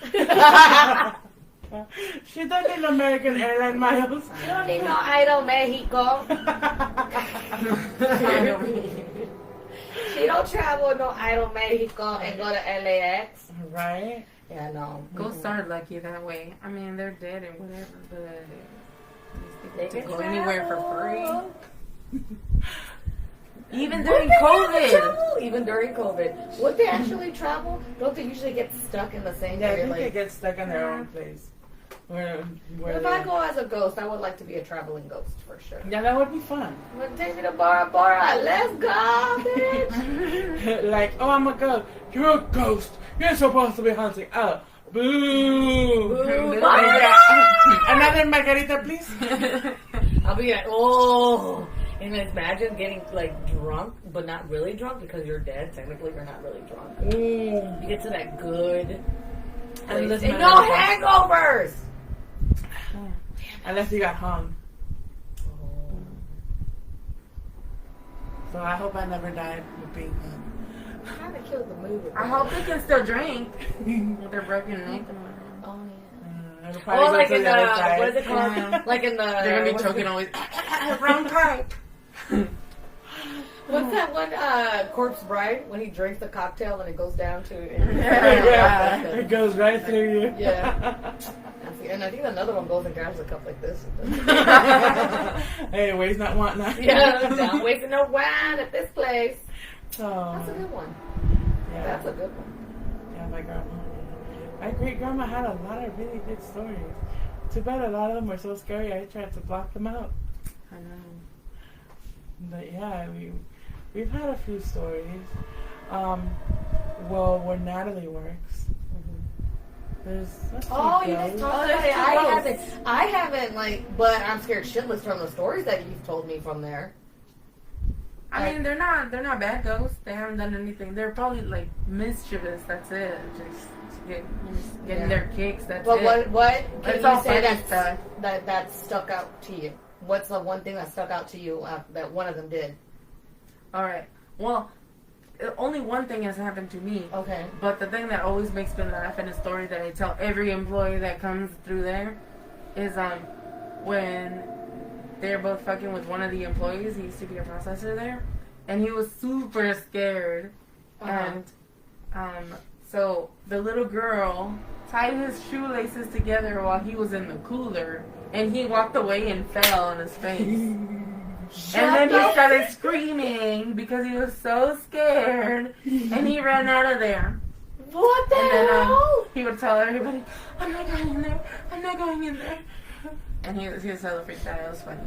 She doesn't need American Airline miles. You don't need no Aeromexico. She don't travel no Aeromexico and go to LAX. Right? Yeah, no. Ghosts are lucky that way. I mean, they're dead and whatever, but they to can go travel anywhere for free. Even during COVID. Even during COVID. Would they actually travel? Don't they usually get stuck in the same area? I think they get stuck in their own place. Where if I go as a ghost, I would like to be a traveling ghost for sure. Yeah, that would be fun. Take me to Bora Bora. Let's go, bitch. Like, oh, I'm a ghost. You're a ghost. You're supposed to be hunting. Oh, boo. Boo. Another margarita, please. I'll be like, oh. And imagine getting like drunk, but not really drunk because you're dead. Technically, you're not really drunk. You get to that good. And no hangovers. Unless you got hung. So I hope I never died with being hung. I'm trying to kill the mood. I hope they can still drink with their broken neck. Oh yeah. Oh, like in the what is it called? Like in the they're gonna be choking always. Wrong type. What's that one? Corpse Bride when he drinks the cocktail and it goes down to. It goes right through you. Yeah. And I think another one goes and grabs a cup like this. Hey, waste not, want not. Yeah, not wasting no wine at this place. Oh. That's a good one. Yeah. That's a good one. Yeah, my grandma. My great grandma had a lot of really good stories. Too bad a lot of them were so scary. I tried to block them out. I know. But yeah, we've had a few stories. Well, where Natalie works. There's you guys talked about it. I haven't but I'm scared shitless from the stories that you've told me from there. I mean, they're not bad ghosts. They haven't done anything. They're probably like mischievous. That's it. Just getting their kicks. That's but it. What can It's you all say funny that stuck out to you? What's the one thing that stuck out to you that one of them did? All right. Well, only one thing has happened to me. Okay. But the thing that always makes me laugh in a story that I tell every employee that comes through there is when they're both fucking with one of the employees. He used to be a processor there, and he was super scared. And so the little girl tied his shoelaces together while he was in the cooler, and he walked away and fell on his face. And then he started screaming because he was so scared, and he ran out of there. What the hell? He would tell everybody, "I'm not going in there. I'm not going in there." And he was so freaked out. It was funny.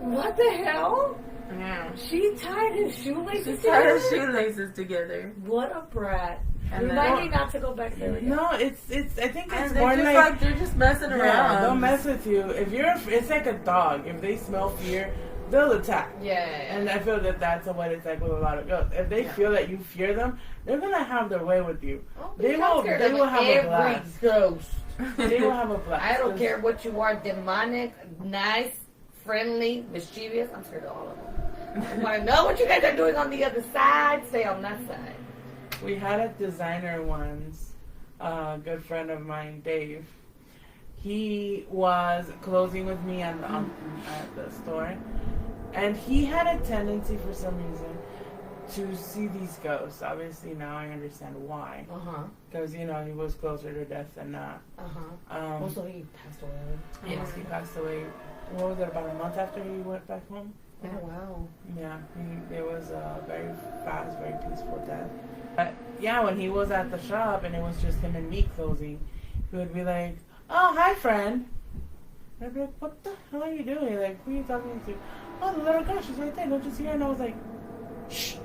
What the hell? Yeah. She tied his shoelaces She tied his shoelaces together. What a brat. And Remind me not to go back there again. No, it's. I think it's And more like they're just messing around. They'll mess with you. It's like a dog. If they smell fear, they'll attack. Yeah. And I feel that's what it's like with a lot of ghosts. If they feel that you fear them, they're gonna have their way with you. They will have a blast. Ghost. They will have a blast. I don't care what you are, demonic, nice, friendly, mischievous. I'm scared of all of them. I want to know what you guys are doing on the other side. Stay on that side. We had a designer once, a good friend of mine, Dave. He was closing with me at the store, and he had a tendency for some reason to see these ghosts. Obviously, now I understand why. Because, he was closer to death than not. Also, he passed away. Yes, he passed away. What was it, about a month after he went back home? Oh, wow. Yeah, it was a very fast, very peaceful death. But, yeah, when he was at the shop and it was just him and me closing, he would be like, "Oh, hi, friend." And I'd be like, "What the hell are you doing? Like, who are you talking to?" "Oh, the little girl, she's right there. Don't you see her?" And I was like, "Shh."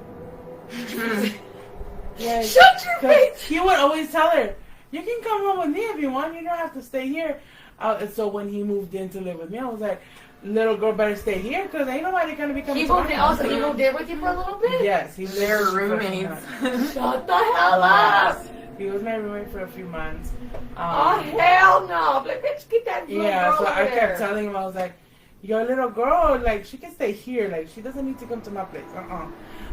Like, shut your face! He would always tell her, "You can come home with me if you want. You don't have to stay here." And so when he moved in to live with me, I was like, "Little girl better stay here because ain't nobody going to be coming to my house." He moved in with you for a little bit? Yes. They're roommates. Shut the hell up! He was my roommate for a few months. Oh, hell no. Like, bitch, get that little girl so I over kept there. telling him, I was like, "Your little girl, like, she can stay here. Like, she doesn't need to come to my place."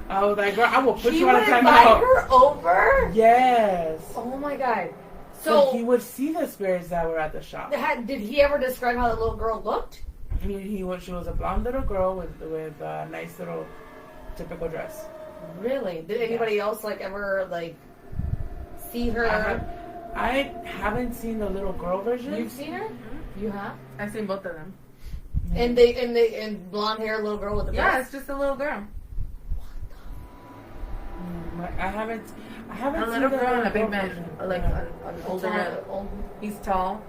I was like, "Girl, I will put you on a timeout." He would invite her over? Yes. Oh, my God. So he would see the spirits that were at the shop. Did he ever describe how the little girl looked? She was a blonde little girl with a nice little typical dress. Really? Did anybody else ever see her? I haven't seen the little girl version. You've seen her? Mm-hmm. You have? I've seen both of them. And and blonde hair little girl with the dress? Yeah, it's just a little girl. I haven't a little girl and a big man, an older man. He's tall,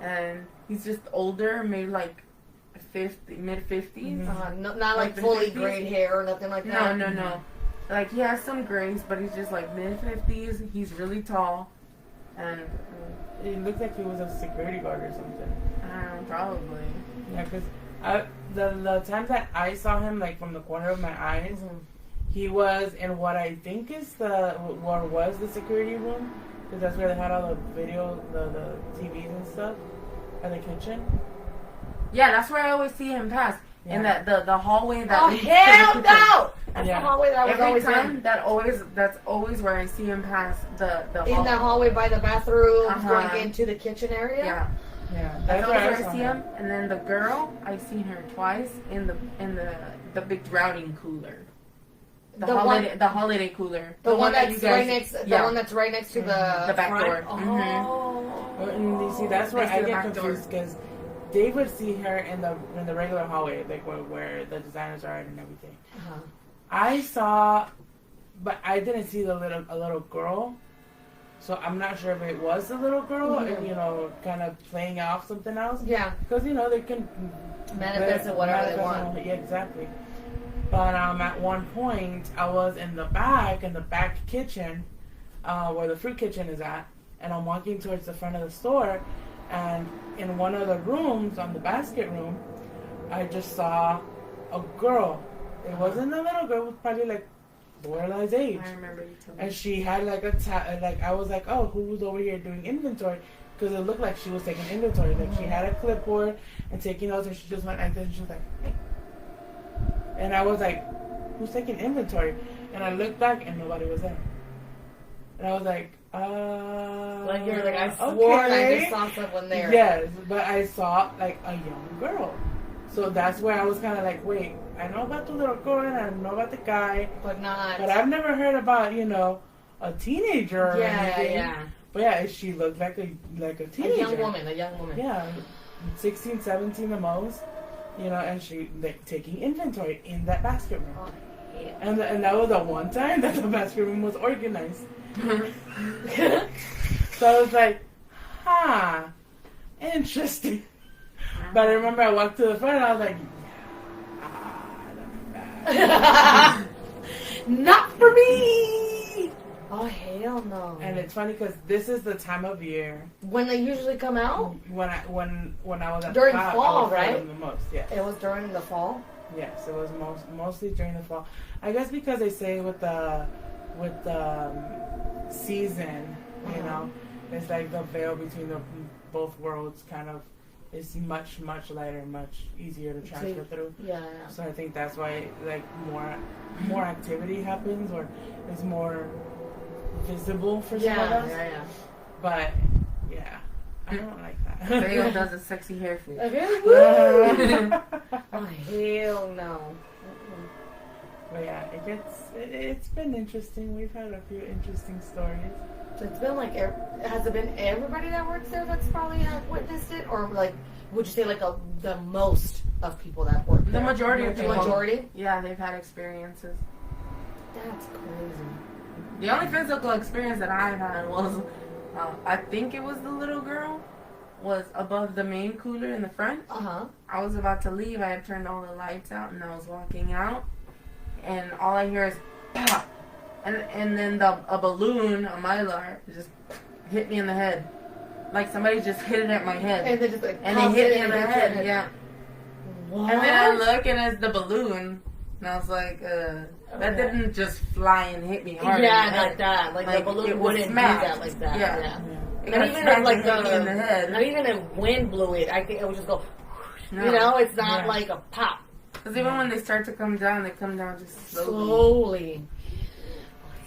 and he's just older, maybe mid-50s. Not fully gray hair or nothing like that? No. Like, he has some grays, but he's just mid-50s. He's really tall, and it looked like he was a security guard or something. Probably. Yeah, because the times that I saw him, from the corner of my eyes, he was in what I think is was the security room, because that's where they had all the video, the TVs and stuff, in the kitchen. Yeah, that's where I always see him pass. Yeah. In the hallway that leads hell to the kitchen. No! That's the hallway that I was always in. That's always where I see him pass the in the hallway by the bathroom, going into the kitchen area. Yeah. That's where I see him. And then the girl, I've seen her twice in the big drowning cooler. The holiday cooler. The one that's right next. The one that's right next to the back front door. Oh. And you see, that's where I get confused because Dave would see her in the regular hallway, where the designers are and everything. I saw, but I didn't see a little girl. So I'm not sure if it was the little girl, Mm-hmm. you know, kind of playing off something else. Yeah. Because, you know, they can Manifest it whatever they want. Yeah, exactly. But at one point, I was in the back kitchen, where the fruit kitchen is at, and I'm walking towards the front of the store, and in one of the rooms, on the basket room, I just saw a girl. It wasn't a little girl, it was probably like Lorelai's age. I remember you told me. And she had like I was like, oh, who's over here doing inventory? Because it looked like she was taking inventory. Like she had a clipboard and taking notes, and she just went like this, and she was like, hey. And I was like, who's taking inventory? And I looked back, and nobody was there. And I was like, Like you're like, I swore I just saw someone there. Yes, but I saw like a young girl. So that's where I was kind of like, wait, I know about the little girl and I know about the guy, But I've never heard about, you know, a teenager or anything. Yeah. But yeah, she looked like a teenager. A young woman. Yeah, 16, 17 the most, you know, and she like taking inventory in that basket room. Oh, yeah. And that was the one time that the basket room was organized. So I was like, interesting. But I remember I walked to the front and I was like, not for me! Oh, hell no. and it's funny because this is the time of year When they usually come out? when I was at During the top, fall, I was right? feeling the most, yes. It was during the fall? Yes, it was mostly during the fall. I guess because they say with the season, you know, it's like the veil between the both worlds kind of is much lighter, much easier to transfer through. Yeah. So I think that's why like more activity happens or is more visible for some of us. Yeah. But yeah, I don't like that. Leo does a sexy hair flip. Oh, hell no. But yeah, it's been interesting. We've had a few interesting stories. So it's been like, has it been everybody that works there that's probably witnessed it? Or like, would you say like the most of people that work there? The majority of The people. majority? Yeah, they've had experiences. That's crazy. The only physical experience that I've had was, I think it was the little girl, was above the main cooler in the front. Uh-huh. I was about to leave. I had turned all the lights out and I was walking out. And all I hear is pop. And then a balloon, a mylar, just hit me in the head. Like somebody just hit it at my head. And then just like, And they hit me in the head, yeah. What? And then I look and it's the balloon. And I was like, that didn't just fly and hit me hard. Yeah, like that. Like the Like, balloon it was wouldn't do smacked. that like that. Yeah. It Not got even smacked if like and hit me in the head. not even if wind blew it. I think it would just go. No. You know, it's not like a pop. Because even when they start to come down, they come down just Slowly.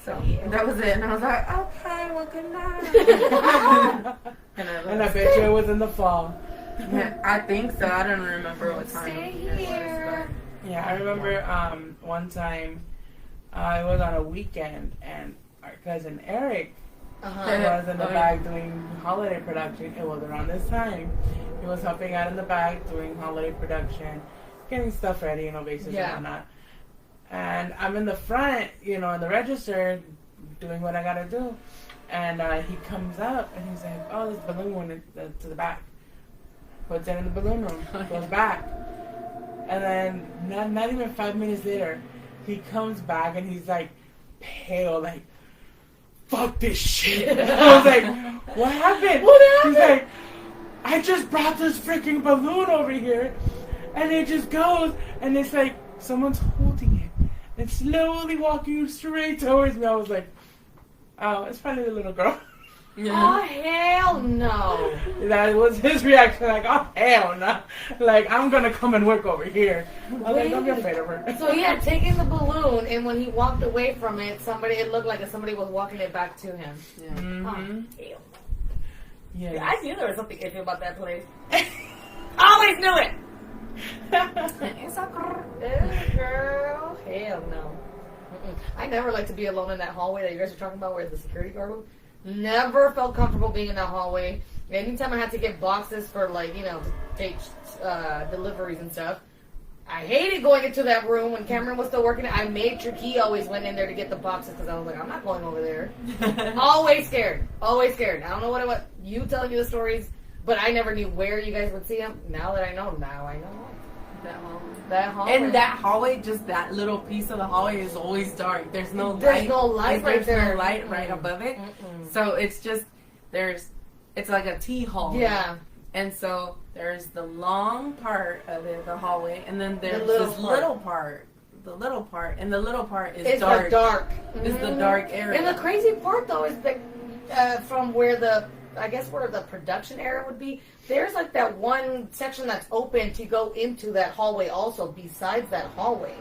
So that was it. And I was like, okay, well, good night. And I bet you it was in the fall. Yeah, I think so. I don't remember what time. Stay it was, here. Yeah, I remember one time it was on a weekend and our cousin Eric was in the back doing holiday production. It was around this time. He was helping out in the back doing holiday production, getting stuff ready, you know, bases and whatnot. And I'm in the front, you know, in the register, doing what I gotta do. And he comes up and he's like, oh, this balloon went to the back. Puts it in the balloon room, goes back. And then not even 5 minutes later, he comes back and he's like pale, like, fuck this shit. I was like, what happened? He's like, I just brought this freaking balloon over here. And it just goes, and it's like, someone's holding it and slowly walking straight towards me. I was like, oh, it's probably the little girl. Yeah. Oh, hell no. That was his reaction, like, oh, hell no. Like, I'm going to come and work over here. I was like, don't be afraid of her. So he had taken the balloon, and when he walked away from it, it looked like somebody was walking it back to him. Yeah. Mm-hmm. Oh, hell. Yes. I knew there was something iffy about that place. Always knew it. It's a girl. Girl, hell no. I never like to be alone in that hallway that you guys are talking about where the security guard was. Never felt comfortable being in that hallway. Anytime I had to get boxes for, like, you know, to take deliveries and stuff, I hated going into that room when Cameron was still working. I made sure he always went in there to get the boxes because I was like, I'm not going over there. Always scared. Always scared. I don't know what it was. You telling me the stories, but I never knew where you guys would see them. Now that I know, I know. That hallway. And that hallway, just that little piece of the hallway is always dark. There's no light right there. There's no light right above it. So it's just, it's like a T-hall. Yeah. And so there's the long part of it, the hallway, and then there's this little part. The little part. And the little part is it's dark. It's dark. It's the dark area. And the crazy part, though, is that from where I guess where the production area would be, there's like that one section that's open to go into that hallway also, besides that hallway.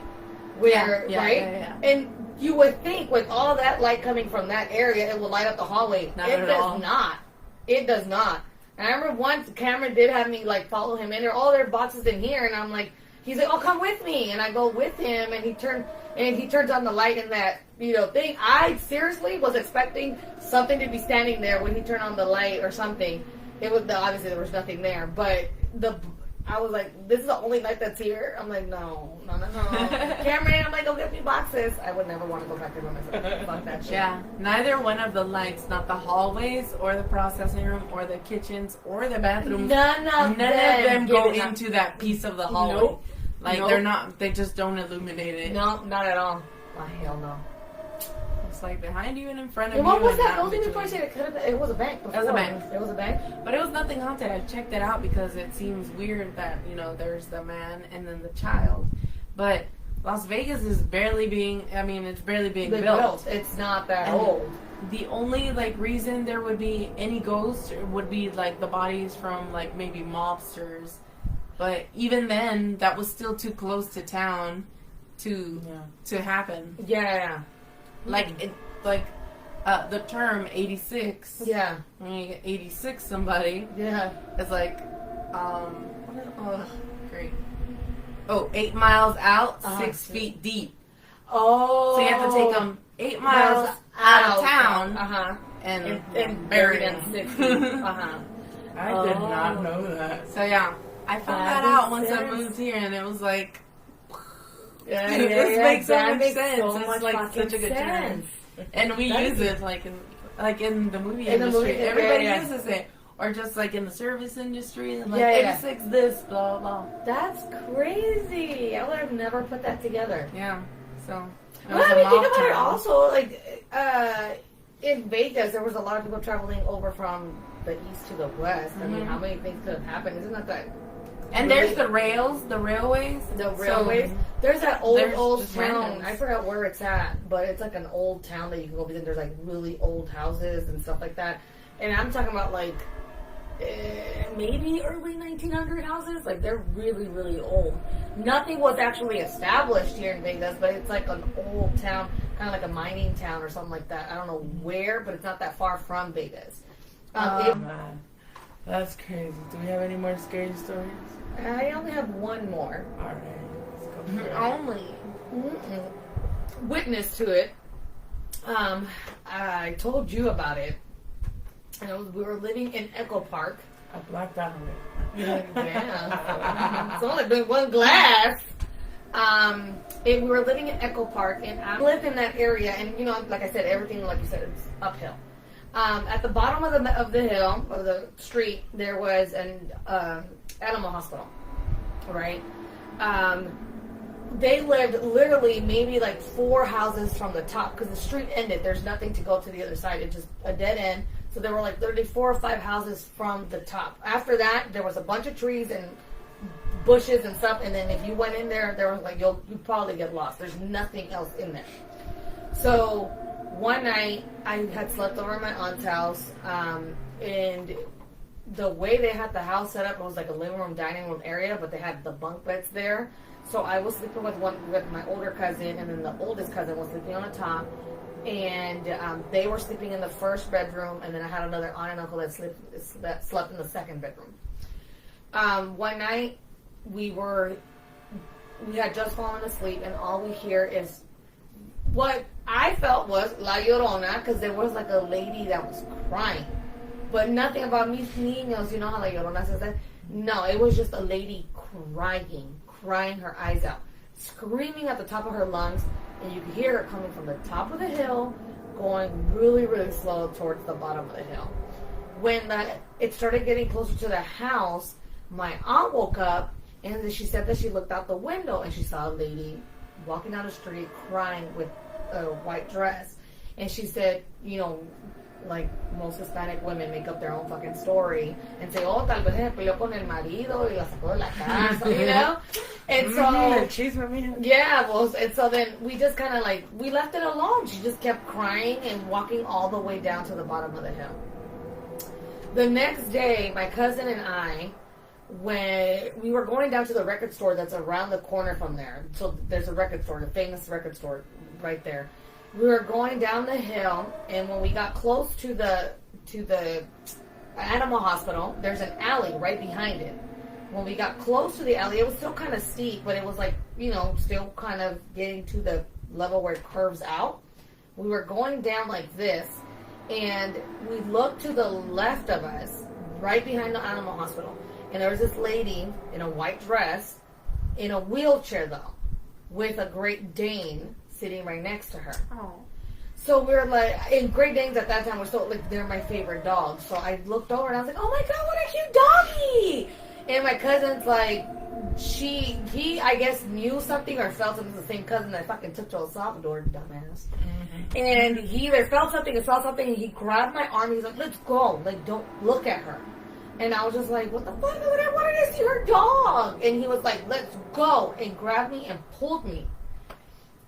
Right? Yeah. And you would think with all that light coming from that area, it will light up the hallway. It does not. It does not. And I remember once Cameron did have me like follow him in there. Oh, there are boxes in here, and I'm like, he's like, oh, come with me, and I go with him, and he turns on the light in that thing. I seriously was expecting something to be standing there when he turned on the light or something. It was obviously there was nothing there, but I was like, this is the only light that's here. I'm like, no. Cameron, I'm like, go get me boxes. I would never want to go back there by myself. Fuck that shit. Yeah, neither one of the lights, not the hallways or the processing room or the kitchens or the bathrooms. None of them go into that piece of the hallway. Nope. Like they just don't illuminate it. No, not at all. Oh, hell no. It's like behind you and in front of you. What was that building before I said it was a bank before? It was a bank. It was a bank? But it was nothing haunted. I checked it out because it seems weird that, there's the man and then the child. But Las Vegas is barely being built. It's not that old. The only, reason there would be any ghosts would be, the bodies from, maybe mobsters. But even then, that was still too close to town to happen. Yeah. The term 86. Yeah. When you get 86 somebody. Yeah. It's great. 8 miles out, 6 feet deep. Oh. So you have to take them 8 miles out of town. And bury them 6 feet. I did not know that. So yeah, I found that out once I moved here, and it was like, this makes so much sense. It's such a good term, and we use it in the movie industry. Everybody uses it, or just in the service industry. 86 this, blah blah. That's crazy. I would have never put that together. Yeah. So. Well, I mean, think about it. Also, in Vegas, there was a lot of people traveling over from the east to the west. I mean, how many things could have happened? Isn't that? And there's the railways. The railways. There's that old town. Randoms. I forgot where it's at, but it's like an old town that you can go visit. There's really old houses and stuff like that. And I'm talking about maybe early 1900 houses. They're really, really old. Nothing was actually established here in Vegas, but it's an old town, kind of like a mining town or something like that. I don't know where, but it's not that far from Vegas. Man. That's crazy. Do we have any more scary stories? I only have one more. All right. Let's go for it. Only. Witness to it. I told you about it. We were living in Echo Park. I blacked out on it. Yeah. It's only been one glass. We were living in Echo Park, and I lived in that area, and like I said, everything, like you said, it's uphill. At the bottom of the hill, of the street, there was an animal hospital, right? They lived literally maybe 4 houses from the top, because the street ended. There's nothing to go to the other side. It's just a dead end. So there were literally 4 or 5 houses from the top. After that, there was a bunch of trees and bushes and stuff, and then if you went in there, there was you'd probably get lost. There's nothing else in there. So one night, I had slept over at my aunt's house, and the way they had the house set up, it was a living room, dining room area, but they had the bunk beds there. So I was sleeping with my older cousin, and then the oldest cousin was sleeping on the top, and they were sleeping in the first bedroom, and then I had another aunt and uncle that slept in the second bedroom. One night, we had just fallen asleep, and all we hear is what I felt was La Llorona, because there was a lady that was crying. But nothing about mis niños, you know how La Llorona says that? No, it was just a lady crying. crying her eyes out, screaming at the top of her lungs, and you could hear her coming from the top of the hill, going really, really slow towards the bottom of the hill. When it started getting closer to the house, my aunt woke up, and she said that she looked out the window and she saw a lady walking down the street crying with a white dress. And she said, you know, like most Hispanic women make up their own fucking story and say, oh, tal vez se peleó con el marido y la sacó de la casa, you know? And so, yeah, well, and so then we just kind of like, we left it alone. She just kept crying and walking all the way down to the bottom of the hill. The next day, my cousin and I, when we were going down to the record store that's around the corner from there. So there's a record store, the famous record store right there. We were going down the hill, and when we got close to the animal hospital, there's an alley right behind it. When we got close to the alley, it was still kind of steep, but it was like, you know, still kind of getting to the level where it curves out. We were going down like this, and we looked to the left of us, right behind the animal hospital, and there was this lady in a white dress, in a wheelchair though, with a Great Dane sitting right next to her. Oh. So we were like, and Great Danes at that time were so, like, they're my favorite dogs. So I looked over and I was like, oh my God, what a cute doggy! And my cousin's like, he I guess knew something or felt something. The same cousin that fucking took to El Salvador, dumbass. Mm-hmm. And he either felt something or saw something, and he grabbed my arm. He's like, let's go. Like, don't look at her. And I was just like, what the fuck? I wanted to see her dog. And he was like, let's go. And grabbed me and pulled me.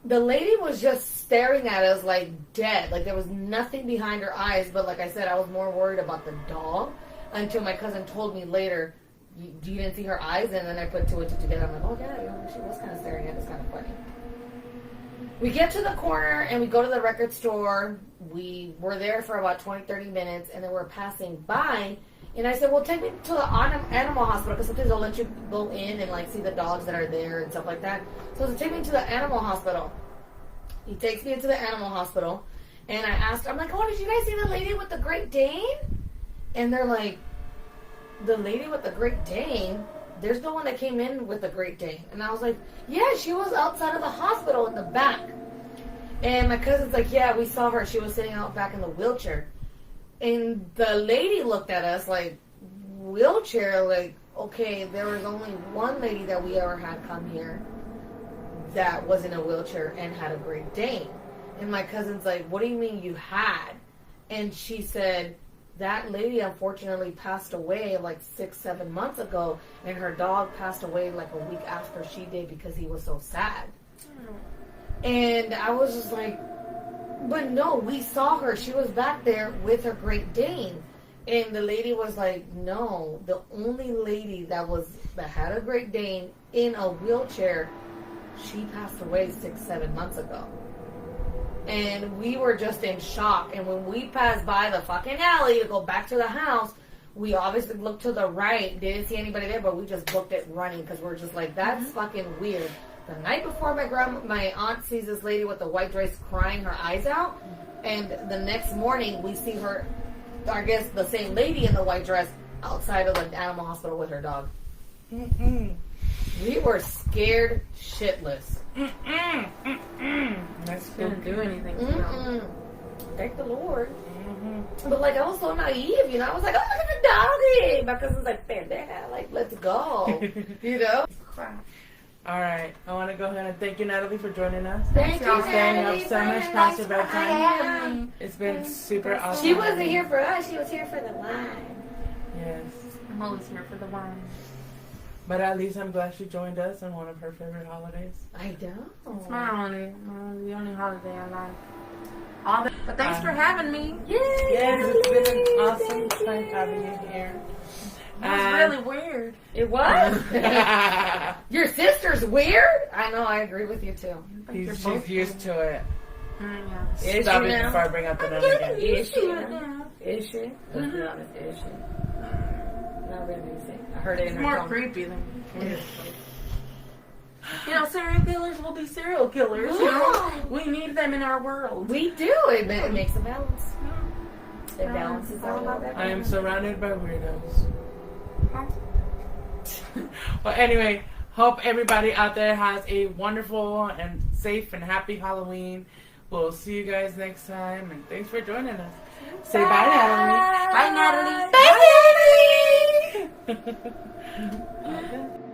The lady was just staring at us like dead. Like, there was nothing behind her eyes. But like I said, I was more worried about the dog until my cousin told me later, you didn't see her eyes? And then I put two and two together. I'm like, oh yeah, you know, she was kind of staring at us. Kind of funny. We get to the corner and we go to the record store. We were there for about 20, 30 minutes. And then we're passing by. And I said, well, take me to the animal hospital, because sometimes they'll let you go in and, like, see the dogs that are there and stuff like that. So take me to the animal hospital. He takes me into the animal hospital, and I asked, I'm like, oh, did you guys see the lady with the Great Dane? And they're like, the lady with the Great Dane? There's no one that came in with the Great Dane. And I was like, yeah, she was outside of the hospital in the back. And my cousin's like, yeah, we saw her. She was sitting out back in the wheelchair. And the lady looked at us like, wheelchair? Like, okay, there was only one lady that we ever had come here that was in a wheelchair and had a Great Dane. And my cousin's like, what do you mean you had? And she said, that lady unfortunately passed away like 6-7 months ago, and her dog passed away like a week after she did because he was so sad. And I was just like, but no, we saw her. She was back there with her Great Dane. And the lady was like, no, the only lady that had a Great Dane in a wheelchair, she passed away 6-7 months ago. And we were just in shock. And when we passed by the fucking alley to go back to the house, we obviously looked to the right, didn't see anybody there, but we just booked it running because we're just like, that's fucking weird. The night before, my aunt sees this lady with a white dress crying her eyes out, and the next morning we see her, I guess the same lady in the white dress, outside of the animal hospital with her dog. Mm-mm. We were scared shitless. That's couldn't do anything. Thank the Lord. Mm-hmm. But like, I was so naive, you know. I was like, oh, look at the doggy. My cousin's like, pendeja, like, let's go. You know? All right, I want to go ahead and thank you, Natalie, for joining us. Thank you, staying Natalie, up so much past your bedtime. It's been super awesome. She wasn't here for us. She was here for the wine. Yes. I'm always here for the wine. But at least I'm glad she joined us on one of her favorite holidays. I know. It's the only holiday I like. But thanks for having me. Yay! Yes, it's been an awesome time having you here. It was really weird. It was? Your sister's weird? I know, I agree with you too. She's used to it. Yeah. Stop it before I bring up the name again. Is she? Is she? Let's be honest, is she? Not really. I heard it in It's her more tone. creepy than you know, serial killers will be serial killers. You know? We need them in our world. We do. It makes a balance. It balances out. I am surrounded by weirdos. Well, anyway, Hope everybody out there has a wonderful and safe and happy Halloween. We'll see you guys next time, and thanks for joining us. Say bye, Natalie. Bye, Natalie. Bye, Natalie. Okay.